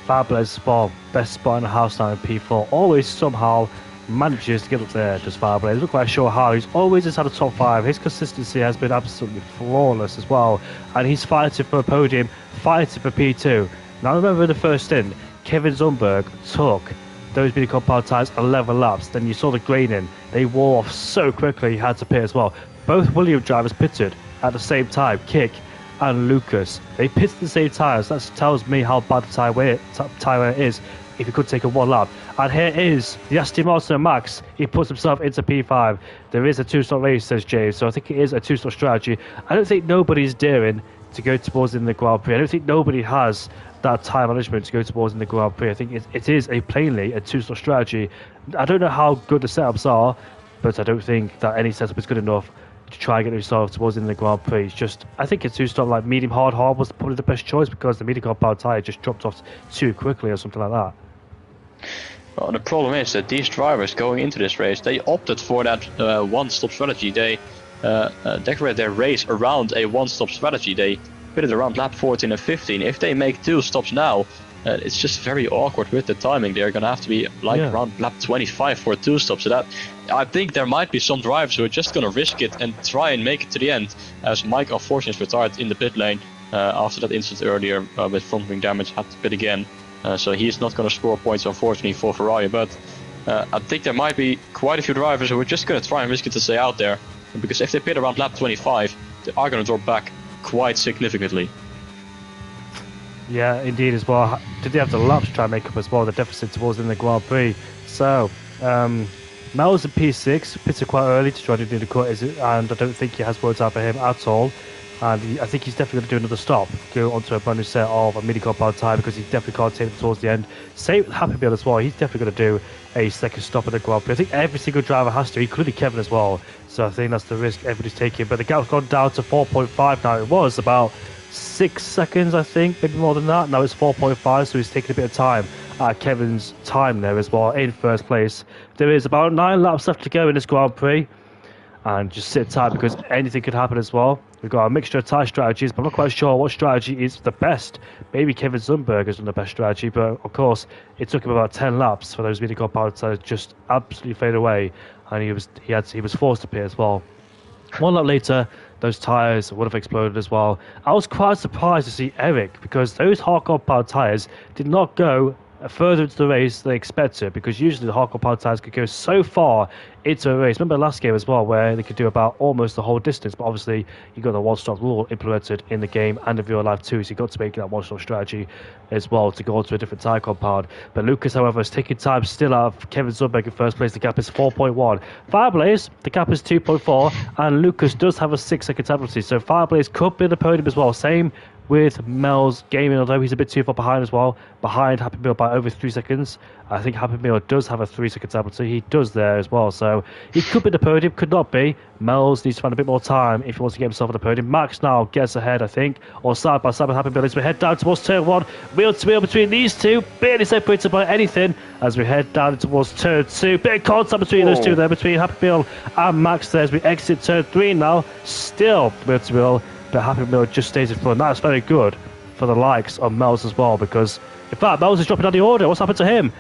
Fabulous spot, best spot in the house now in P4. Always somehow manages to get up there, just Fabulous. I'm not quite sure how. He's always inside the top 5. His consistency has been absolutely flawless as well. And he's fighting for a podium, fighting for P2. Now remember the first stint, Kevin Zumberg took those mini compound tyres 11 laps. Then you saw the graining. They wore off so quickly he had to pit as well. Both Williams drivers pitted at the same time, Kick and Lucas. They pitted the same tyres. That tells me how bad the tyre wear is if he could take a one lap. And here is the Aston Martin Max. He puts himself into P5. There is a two-stop race, says James, so I think it is a two-stop strategy. I don't think nobody's daring to go towards in the Grand Prix. I don't think nobody has that time management to go towards in the Grand Prix. I think it is plainly a two-stop strategy. I don't know how good the setups are, but I don't think that any setup is good enough to try and get yourself towards in the Grand Prix. It's just, I think a two-stop like medium hard was probably the best choice, because the medium compound tyre just dropped off too quickly or something like that. Well, the problem is that these drivers going into this race, they opted for that one-stop strategy. They decorate their race around a one-stop strategy. They put it around lap 14 and 15. If they make 2 stops now, it's just very awkward with the timing. They're going to have to be around lap 25 for 2 stops. So that, I think there might be some drivers who are just going to risk it and try and make it to the end, as Mike unfortunately is retired in the pit lane after that incident earlier with front wing damage, had to pit again. So he's not going to score points unfortunately for Ferrari, but I think there might be quite a few drivers who are just going to try and risk it to stay out there, because if they pit around lap 25, they are going to drop back quite significantly. Yeah, indeed as well. Did they have the laps to try and make up as well the deficit towards in the Grand Prix? So, Mel's in P6, pitted quite early to try to do the cut, and I don't think he has worked out for him at all. And I think he's definitely going to do another stop, go onto a brand new set of a mini compound tyre, because he definitely can't take it towards the end. Same with Happy Meal as well. He's definitely going to do a second stop at the Grand Prix. I think every single driver has to, including Kevin as well. So I think that's the risk everybody's taking. But the gap's gone down to 4.5 now. It was about 6 seconds, I think, maybe more than that. Now it's 4.5, so he's taking a bit of time at Kevin's time there as well in first place. There is about 9 laps left to go in this Grand Prix, and just sit tight because anything could happen as well. We've got a mixture of tyre strategies, but I'm not quite sure what strategy is the best. Maybe Kevin Zumberg has done the best strategy, but of course it took him about 10 laps for those mini compound tyres just absolutely fade away, and he was forced to pit as well. 1 lap later, those tyres would have exploded as well. I was quite surprised to see Eric, because those hard compound tyres did not go further into the race than they expected, because usually the hard compound tyres could go so far into a race. Remember last game as well, where they could do about almost the whole distance, but obviously you got the one-stop rule implemented in the game and in real life too, so you got to make that one-stop strategy as well to go on to a different tyre compound. But Lucas, however, is taking time still out of Kevin Zumberg in first place. The gap is 4.1. Fireblaze, the gap is 2.4, and Lucas does have a 6-second penalty, so Fireblaze could be in the podium as well. Same with Mel's Gaming, although he's a bit too far behind as well, behind Happy Meal by over 3 seconds. I think Happy Meal does have a 3-second penalty. He does there as well, so he could be the podium, could not be. Mel's needs to find a bit more time if he wants to get himself on the podium. Max now gets ahead, I think, or side by side with Happy Meal as we head down towards turn 1. Wheel to wheel between these two, barely separated by anything as we head down towards turn 2. Bit of contact between those two there, between Happy Meal and Max there as we exit turn 3 now. Still wheel to wheel, but Happy Meal just stays in front. That's very good for the likes of Mel's as well, because in fact Mel's is dropping down the order. What's happened to him?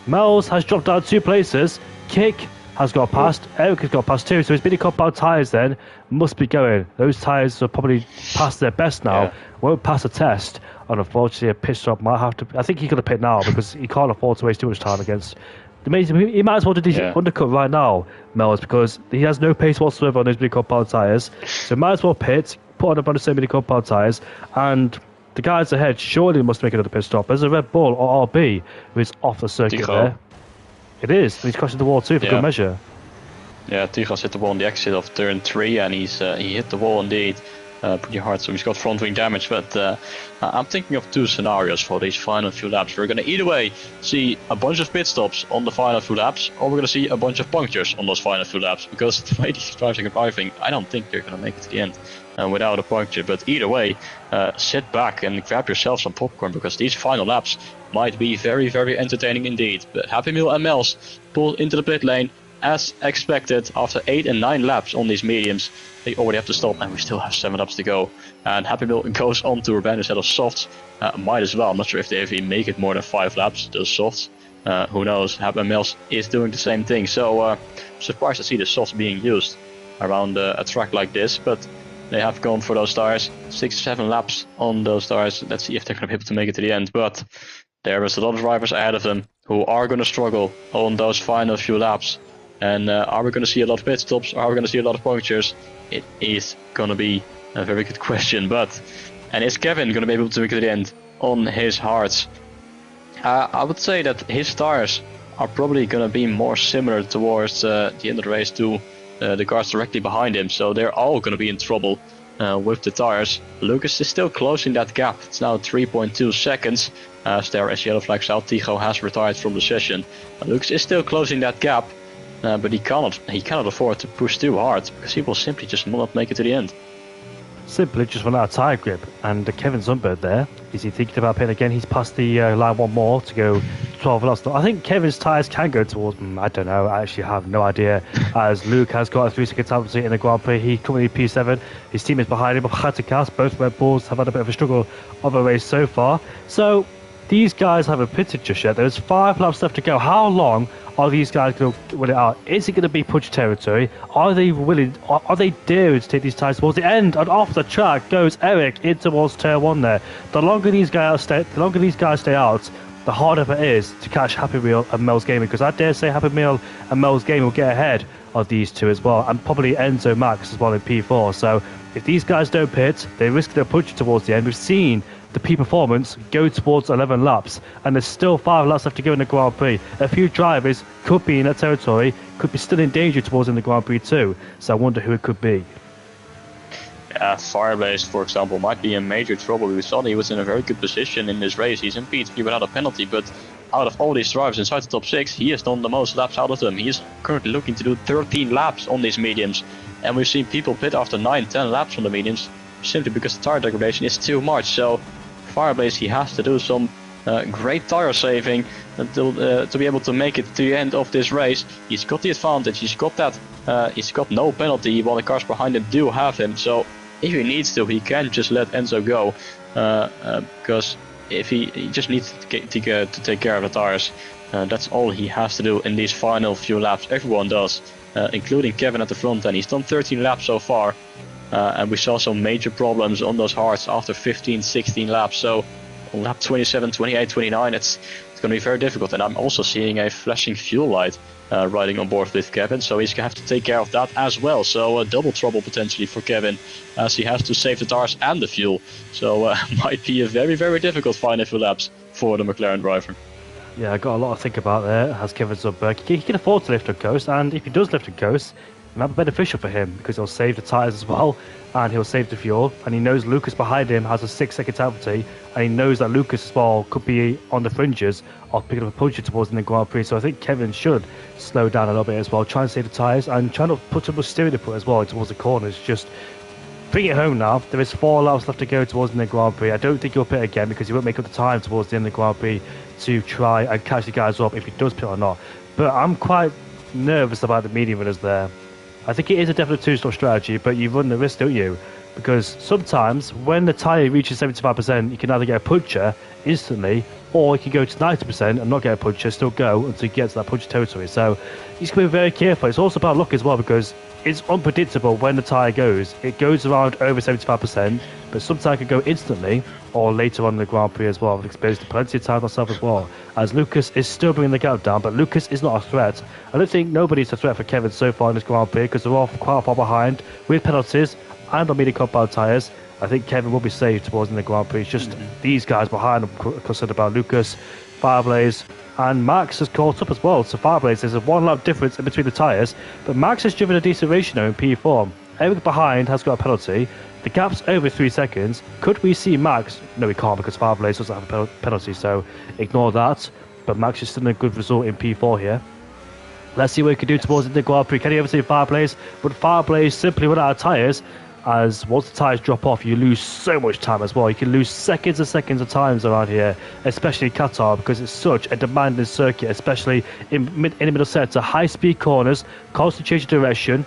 Mel's has dropped down 2 places. Kick has got past. Eric has got past 2. So his mini compound tyres then must be going. Those tyres are probably past their best now. Yeah. Won't pass a test. And unfortunately a pit stop might have to. I think he's going to pit now because he can't afford to waste too much time against. He might as well do the undercut right now, Mel's, because he has no pace whatsoever on those mini compound tyres. So might as well pit, put on a bunch of same mini compound tyres, and the guys ahead surely must make another pit stop. There's a Red Bull or RB who is off the circuit there. It is. And he's crossing the wall too for good measure. Yeah, Tigas hit the wall on the exit of turn 3, and he hit the wall indeed pretty hard. So he's got front wing damage. But I'm thinking of 2 scenarios for these final few laps. We're going to either way see a bunch of pit stops on the final few laps, or we're going to see a bunch of punctures on those final few laps. Because the way these drivers are driving, I don't think they're going to make it to the end without a puncture. But either way, sit back and grab yourself some popcorn, because these final laps might be very, very entertaining indeed. But Happy Meal and Mels pull into the pit lane as expected. After 8 and 9 laps on these mediums, they already have to stop, and we still have 7 laps to go. And Happy Meal goes on to a brand new set of softs. Might as well. I'm not sure if they even make it more than 5 laps, those softs. Who knows? Happy Meal is doing the same thing. So I'm surprised to see the softs being used around a track like this, but they have gone for those tires. 6-7 laps on those tires. Let's see if they're going to be able to make it to the end. But there is a lot of drivers ahead of them who are going to struggle on those final few laps. And are we going to see a lot of pit stops? Or are we going to see a lot of punctures? It is going to be a very good question. And is Kevin going to be able to make it to the end on his hards? I would say that his tires are probably going to be more similar towards the end of the race to the cars directly behind him. So they're all going to be in trouble with the tires. Lucas is still closing that gap. It's now 3.2 seconds. As there is yellow flags out, Tigo has retired from the session. Lucas is still closing that gap, but he cannot afford to push too hard, because he will simply just not make it to the end. Simply just run out of tyre grip. And Kevin Zumberg there, is he thinking about pitting again? He's passed the line one more to go 12 laps. I think Kevin's tyres can go towards, I don't know, I actually have no idea, as Luke has got a 3-second time penalty in the Grand Prix. He currently P7, his team is behind him, had to cast. Both Red Bulls have had a bit of a struggle of a race so far. So these guys haven't pitted just yet. There's 5 laps left to go. How long are these guys going to win it out? Is it going to be punch territory? Are they willing? Are they daring to take these tyres towards the end? And off the track goes Eric in towards turn 1 there. The longer these guys stay out, the harder it is to catch Happy Meal and Mel's Gaming, because I dare say Happy Meal and Mel's Gaming will get ahead of these two as well, and probably Enzo Max as well in P4. So if these guys don't pit, they risk their punch towards the end. We've seen the P performance go towards 11 laps, and there's still 5 laps left to go in the Grand Prix. A few drivers could be in that territory, could be still in danger towards in the Grand Prix too. So I wonder who it could be. Yeah, Fireblaze, for example, might be in major trouble. We thought he was in a very good position in this race. He's in P3 without a penalty, but out of all these drivers inside the top 6, he has done the most laps out of them. He is currently looking to do 13 laps on these mediums, and we've seen people pit after 9-10 laps on the mediums simply because the tire degradation is too much. So Fireblaze, he has to do some great tire saving until to be able to make it to the end of this race. He's got the advantage, he's got that, he's got no penalty while the cars behind him do have him. So if he needs to, he can just let Enzo go, because if he just needs to take care of the tires. That's all he has to do in these final few laps. Everyone does, including Kevin at the front end. He's done 13 laps so far, and we saw some major problems on those hards after 15-16 laps. So on lap 27, 28, 29, it's going to be very difficult. And I'm also seeing a flashing fuel light riding on board with Kevin, so he's going to have to take care of that as well. So double trouble potentially for Kevin, as he has to save the tires and the fuel. So might be a very, very difficult final few laps for the McLaren driver. Yeah, I got a lot to think about there as Kevin's up back. He can afford to lift a coast, and if he does lift a coast, it might be beneficial for him because he'll save the tyres as well, and he'll save the fuel. And he knows Lucas behind him has a 6-second penalty, and he knows that Lucas as well could be on the fringes of picking up a puncher towards the Grand Prix. So I think Kevin should slow down a little bit as well, try and save the tyres, and try not to put too much steering input as well towards the corners. Just bring it home now. There is 4 laps left to go towards the Grand Prix. I don't think he'll pit again because he won't make up the time towards the end of the Grand Prix to try and catch the guys up if he does pit or not. But I'm quite nervous about the medium runners there. I think it is a definite 2-stop strategy, but you run the risk, don't you? Because sometimes when the tyre reaches 75%, you can either get a puncher instantly, or you can go to 90% and not get a puncher, still go until you get to that puncher territory. So you just got to be very careful. It's also about luck as well, because it's unpredictable when the tyre goes. It goes around over 75%, but sometimes it can go instantly or later on in the Grand Prix as well. I've experienced plenty of times myself as well, as Lucas is still bringing the gap down, but Lucas is not a threat. I don't think nobody's a threat for Kevin so far in this Grand Prix, because they're all quite far behind with penalties and on medium compound tyres. I think Kevin will be safe towards in the Grand Prix. It's just these guys behind. I'm concerned about Lucas, Fireblaze, and Max has caught up as well. So Fireblaze, there's a 1 lap difference in between the tyres, but Max has driven a decent race now in P4. Eric behind has got a penalty. The gap's over 3 seconds. Could we see Max? No, we can't, because Fireblaze doesn't have a penalty, so ignore that. But Max is still in a good result in P4 here. Let's see what he can do towards the Grand Prix. Can he ever see Fireblaze? But Fireblaze simply run out of tyres, as once the tyres drop off, you lose so much time as well. You can lose seconds and seconds of times around here, especially Qatar, because it's such a demanding circuit, especially in the middle sector. High-speed corners, constant change of direction,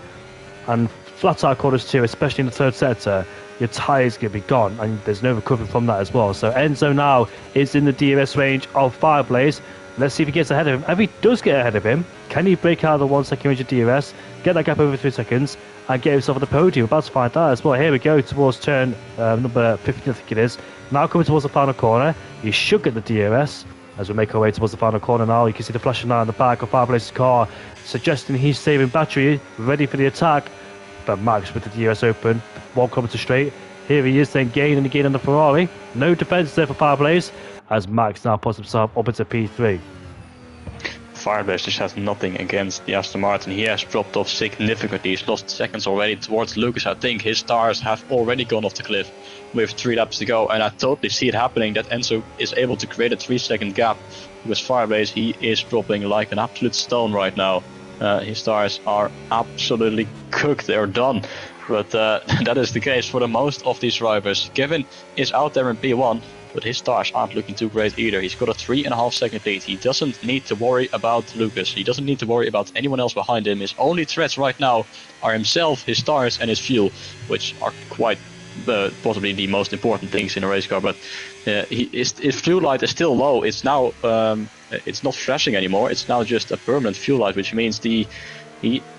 and flat-tire corners too, especially in the third sector. Your tyres going to be gone, and there's no recovery from that as well. So Enzo now is in the DRS range of Fireblaze. Let's see if he gets ahead of him. If he does get ahead of him, can he break out of the 1 second range of DRS, get that gap over 3 seconds, and get himself on the podium? We're about to find out as well. Here we go towards turn number 15, I think it is. Now coming towards the final corner. He should get the DRS as we make our way towards the final corner now. You can see the flashing light on the back of Fireblaze's car, suggesting he's saving battery, ready for the attack. But Max with the DRS open, 1 kilometre straight. Here he is then gaining again on the Ferrari. No defence there for Fireblaze, as Max now puts himself up into P3. Fireblaze just has nothing against the Aston Martin. He has dropped off significantly. He's lost seconds already towards Lucas. I think his tires have already gone off the cliff with 3 laps to go, and I totally see it happening that Enzo is able to create a 3-second gap, because Fireblaze, he is dropping like an absolute stone right now. His tires are absolutely cooked. They're done. But that is the case for the most of these drivers. Kevin is out there in P1. but his tires aren't looking too great either. He's got a 3.5 second lead. He doesn't need to worry about Lucas. He doesn't need to worry about anyone else behind him. His only threats right now are himself, his tires, and his fuel, which are quite possibly the most important things in a race car. But his fuel light is still low. It's now it's not flashing anymore. It's now just a permanent fuel light, which means he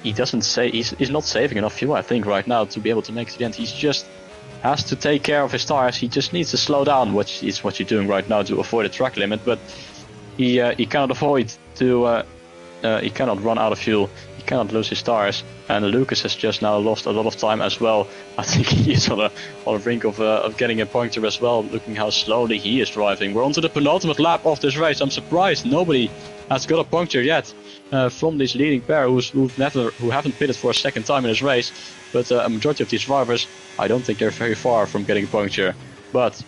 doesn't say he's not saving enough fuel, I think, right now to be able to make it to the end. He's just has to take care of his tires. He just needs to slow down, which is what you're doing right now to avoid the track limit. But he cannot avoid to he cannot run out of fuel. He cannot lose his tires. And Lucas has just now lost a lot of time as well. I think he is on the brink of getting a puncture as well, looking how slowly he is driving. We're on to the penultimate lap of this race. I'm surprised nobody has got a puncture yet from this leading pair who haven't pitted for a second time in this race. But a majority of these drivers, I don't think they're very far from getting a puncture. But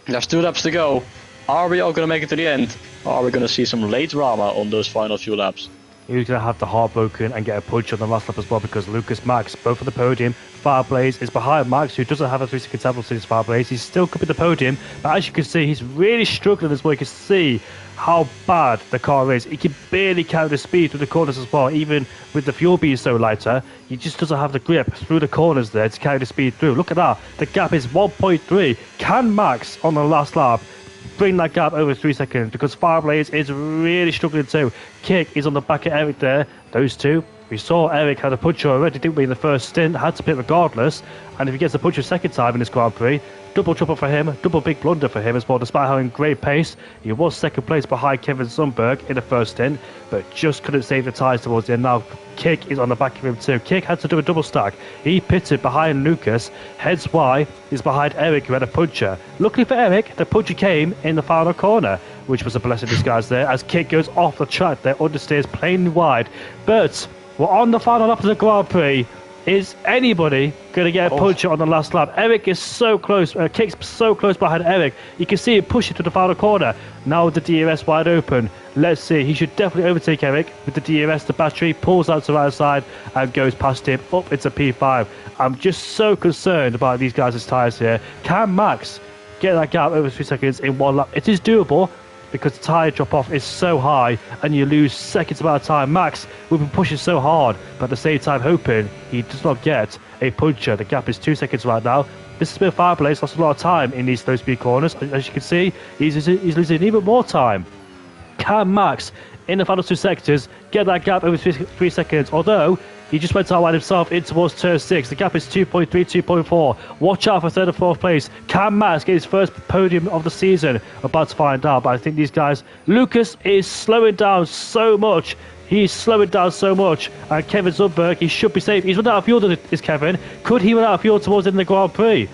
there's 2 laps to go. Are we all going to make it to the end? Or are we going to see some late drama on those final few laps? He's going to have the heart broken and get a punch on the last lap as well, because Lucas, Max, both on the podium. Fireblaze is behind Max, who doesn't have a 3 second tablet to his Fireblaze. He's still could be the podium, but as you can see, he's really struggling as well. You can see how bad the car is. He can barely carry the speed through the corners as well, even with the fuel being so lighter. He just doesn't have the grip through the corners there to carry the speed through. Look at that. The gap is 1.3. Can Max on the last lap bring that gap over 3 seconds? Because Fireblaze is really struggling too. Kick is on the back of Eric there. Those two. We saw Eric had a puncher already, didn't we, in the first stint? Had to pit regardless. And if he gets a puncher second time in this Grand Prix, double trouble for him, double big blunder for him as well, despite having great pace. He was second place behind Kevin Sundberg in the first stint, but just couldn't save the tyres towards the end. Now Kick is on the back of him too. Kick had to do a double stack. He pitted behind Lucas, hence why he's behind Eric, who had a puncher. Luckily for Eric, the puncher came in the final corner, which was a blessing in disguise there, as Kick goes off the track there, understeers plainly wide. But we're on the final lap of the Grand Prix. Is anybody going to get a puncher on the last lap? Eric is so close. Kick's so close behind Eric. You can see him push it to the final corner. Now with the DRS wide open. Let's see. He should definitely overtake Eric with the DRS. The battery pulls out to the right side and goes past him up into P5. I'm just so concerned about these guys' tyres here. Can Max get that gap over 3 seconds in one lap? It is doable, because the tyre drop-off is so high and you lose seconds amount of time. Max, we've been pushing so hard, but at the same time hoping he does not get a puncher. The gap is 2 seconds right now. This has been Fireblaze, lost a lot of time in these low-speed corners. As you can see, he's losing even more time. Can Max, in the final 2 sectors, get that gap over 3 seconds? Although he just went out wide himself in towards turn 6. The gap is 2.3, 2.4. Watch out for 3rd and 4th place. Can Max get his first podium of the season? About to find out, but I think these guys... Lucas is slowing down so much. He's slowing down so much. And Kevin Sundberg, he should be safe. He's run out of fuel, is Kevin. Could he run out of fuel towards the end of the Grand Prix?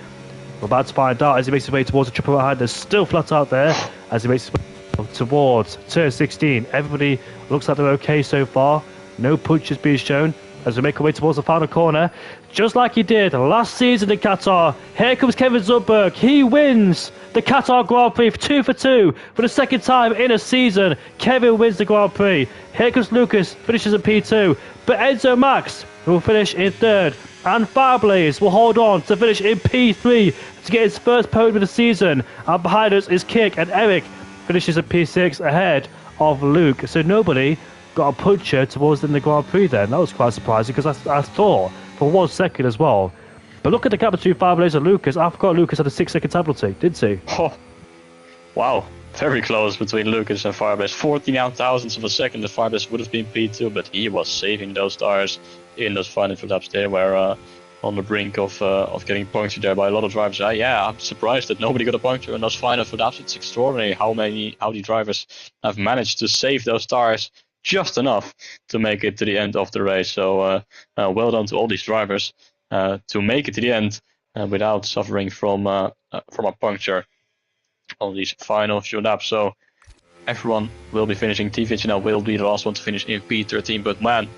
We're about to find out as he makes his way towards the triple behind. There's still flat out there as he makes his way towards turn 16. Everybody looks like they're okay so far. No punches being shown as we make our way towards the final corner, just like he did last season in Qatar. Here comes Kevin Sundberg. He wins the Qatar Grand Prix 2 for 2 for the second time in a season. Kevin wins the Grand Prix. Here comes Lucas, finishes at P2, but Enzo Max will finish in 3rd, and Fireblaze will hold on to finish in P3 to get his first podium of the season. And behind us is Kick, and Eric finishes at P6 ahead of Luke. So nobody got a puncher towards the Grand Prix then. That was quite surprising, because I thought for 1 second as well. But look at the gap between Fireblaze and Lucas. I forgot Lucas had a 6 second penalty, didn't he? Oh, wow. Very close between Lucas and Fireblaze. 14 thousandths of a second the Fireblaze would have been P2, but he was saving those tires in those final few laps there, where on the brink of getting punctured there by a lot of drivers. Yeah, I'm surprised that nobody got a puncture in those final few laps. It's extraordinary how the drivers have managed to save those tires just enough to make it to the end of the race. So well done to all these drivers to make it to the end without suffering from a puncture on these final few laps. So everyone will be finishing. TVHNL will be the last one to finish in P13. But man,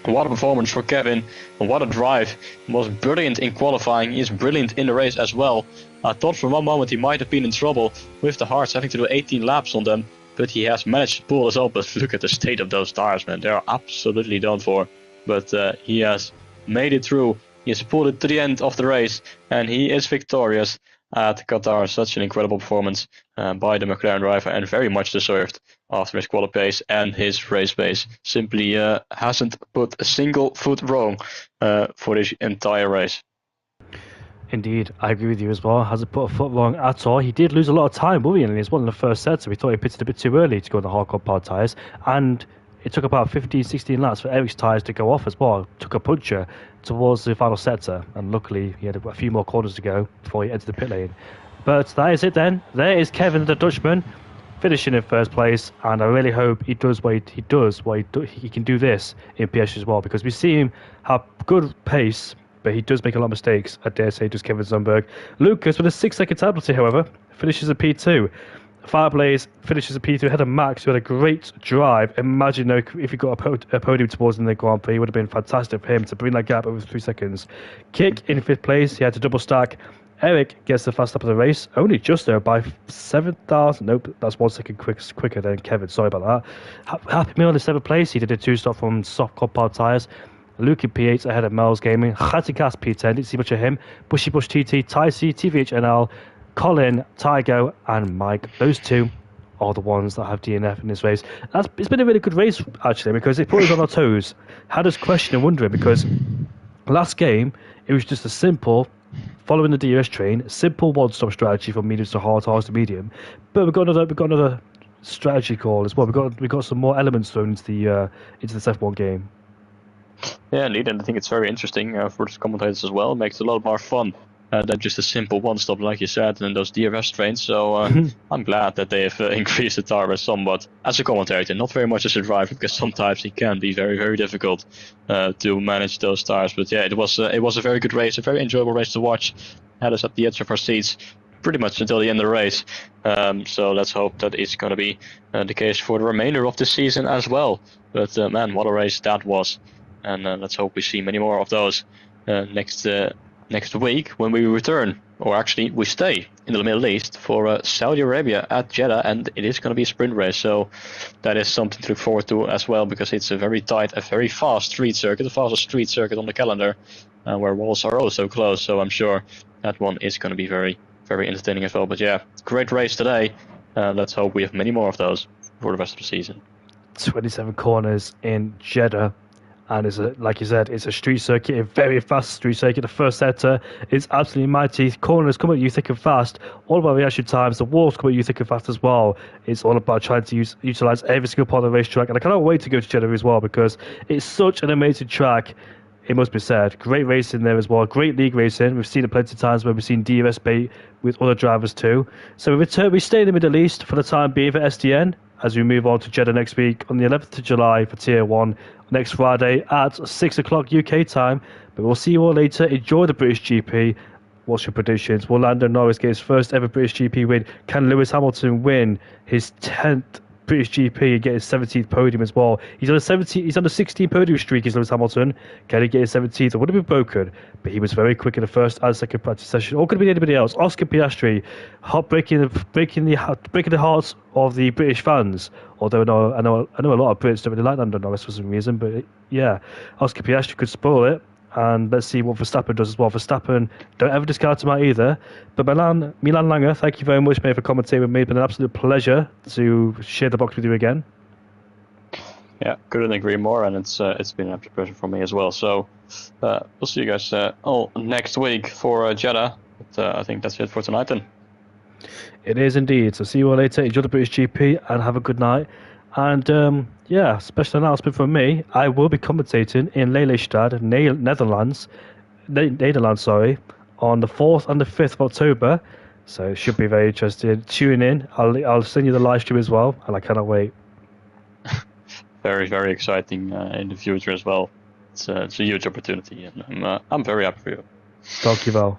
what a performance for Kevin. What a drive. He was brilliant in qualifying. He is brilliant in the race as well. I thought for one moment he might have been in trouble with the hards, having to do 18 laps on them. But he has managed to pull us up. But look at the state of those tires, man. They are absolutely done for. But he has made it through. He has pulled it to the end of the race. And he is victorious. at Qatar. Such an incredible performance by the McLaren driver, and very much deserved after his quali pace and his race pace. Simply hasn't put a single foot wrong for this entire race. Indeed, I agree with you as well. Hasn't put a foot wrong at all. He did lose a lot of time, worrying in his one in the first set, so we thought he pitted a bit too early to go on the hardcore power tyres. And it took about 15, 16 laps for Eric's tyres to go off as well. Took a puncture towards the final sector, and luckily he had a few more corners to go before he entered the pit lane. But that is it then. There is Kevin the Dutchman finishing in first place, and I really hope he does what he does. He can do this in PS as well, because we see him have good pace, but he does make a lot of mistakes. I dare say, does Kevin Zumberg. Lucas, with a 6-second time penalty, however, finishes a P2. Fireblaze finishes a P2 ahead of Max, who had a great drive. Imagine if he got a podium towards in the Grand Prix, it would have been fantastic for him to bring that gap over 3 seconds. Kick in 5th place, he had to double stack. Eric gets the fast lap of the race, only just there by 7,000. Nope, that's 1 second quicker than Kevin. Sorry about that. Happy Meal in 7th place. He did a 2-stop from soft compound tyres. Luke in P8 ahead of Mel's Gaming. Khatikas P10, didn't see much of him. Bushy Bush TT, Tyc, TVHNL, Colin, Tygo, and Mike. Those two are the ones that have DNF in this race. It's been a really good race, actually, because it put us on our toes. Had us questioning and wondering, because last game, it was just a simple, following the DRS train, simple one-stop strategy from medium to hard, hard to medium. But we've got another strategy call as well. We've got some more elements thrown into this F1 game. Yeah, indeed, and I think it's very interesting for the commentators as well. It makes it a lot more fun than just a simple one-stop, like you said, and those DRS trains. So I'm glad that they have increased the tire somewhat. As a commentator, not very much as a driver, because sometimes it can be very, very difficult to manage those tires. But yeah, it was a very good race, a very enjoyable race to watch. Had us at the edge of our seats pretty much until the end of the race. So let's hope that it's going to be the case for the remainder of the season as well. But man, what a race that was. And let's hope we see many more of those next week when we return, or actually we stay in the Middle East for Saudi Arabia at Jeddah, and it is going to be a sprint race. So that is something to look forward to as well, because it's a very tight, a very fast street circuit, the fastest street circuit on the calendar, where walls are also close. So I'm sure that one is going to be very, very entertaining as well. But yeah, great race today. Let's hope we have many more of those for the rest of the season. 27 corners in Jeddah. And like you said, it's a street circuit, a very fast street circuit. The first sector is absolutely mighty. Corners come at you thick and fast. All about reaction times. The walls come at you thick and fast as well. It's all about trying to utilize every single part of the racetrack. And I cannot wait to go to Jeddah as well, because it's such an amazing track. It must be said. Great racing there as well. Great league racing. We've seen it plenty of times where we've seen DRS bait with other drivers too. So we stay in the Middle East for the time being for SDN, as we move on to Jeddah next week on the 11th of July for Tier 1 next Friday at 6 o'clock UK time. But we'll see you all later. Enjoy the British GP. What's your predictions? Will Lando Norris get his first ever British GP win? Can Lewis Hamilton win his 10th British GP and get his 17th podium as well? He's on a 16 podium streak, is Lewis Hamilton. Can he get his 17th? It would have been broken, but he was very quick in the first and second practice session. Or could have been anybody else. Oscar Piastri, breaking the hearts of the British fans. Although I know a lot of Brits don't really like Lando Norris for some reason, but yeah, Oscar Piastri could spoil it. And let's see what Verstappen does as well. Verstappen, don't ever discount him out either. But Milan Langer, thank you very much, mate, for commentating with me. It's been an absolute pleasure to share the box with you again. Yeah, couldn't agree more, and it's been an absolute pleasure for me as well. So we'll see you guys all next week for Jeddah. But I think that's it for tonight then. It is indeed. So see you all later. Enjoy the British GP and have a good night. And yeah, special announcement from me. I will be commentating in Lelystad, Netherlands, on the 4th and the 5th of October. So it should be very interesting. Tune in. I'll send you the live stream as well, and I cannot wait. Very, very exciting in the future as well. It's a huge opportunity, and I'm very happy for you. Dankjewel.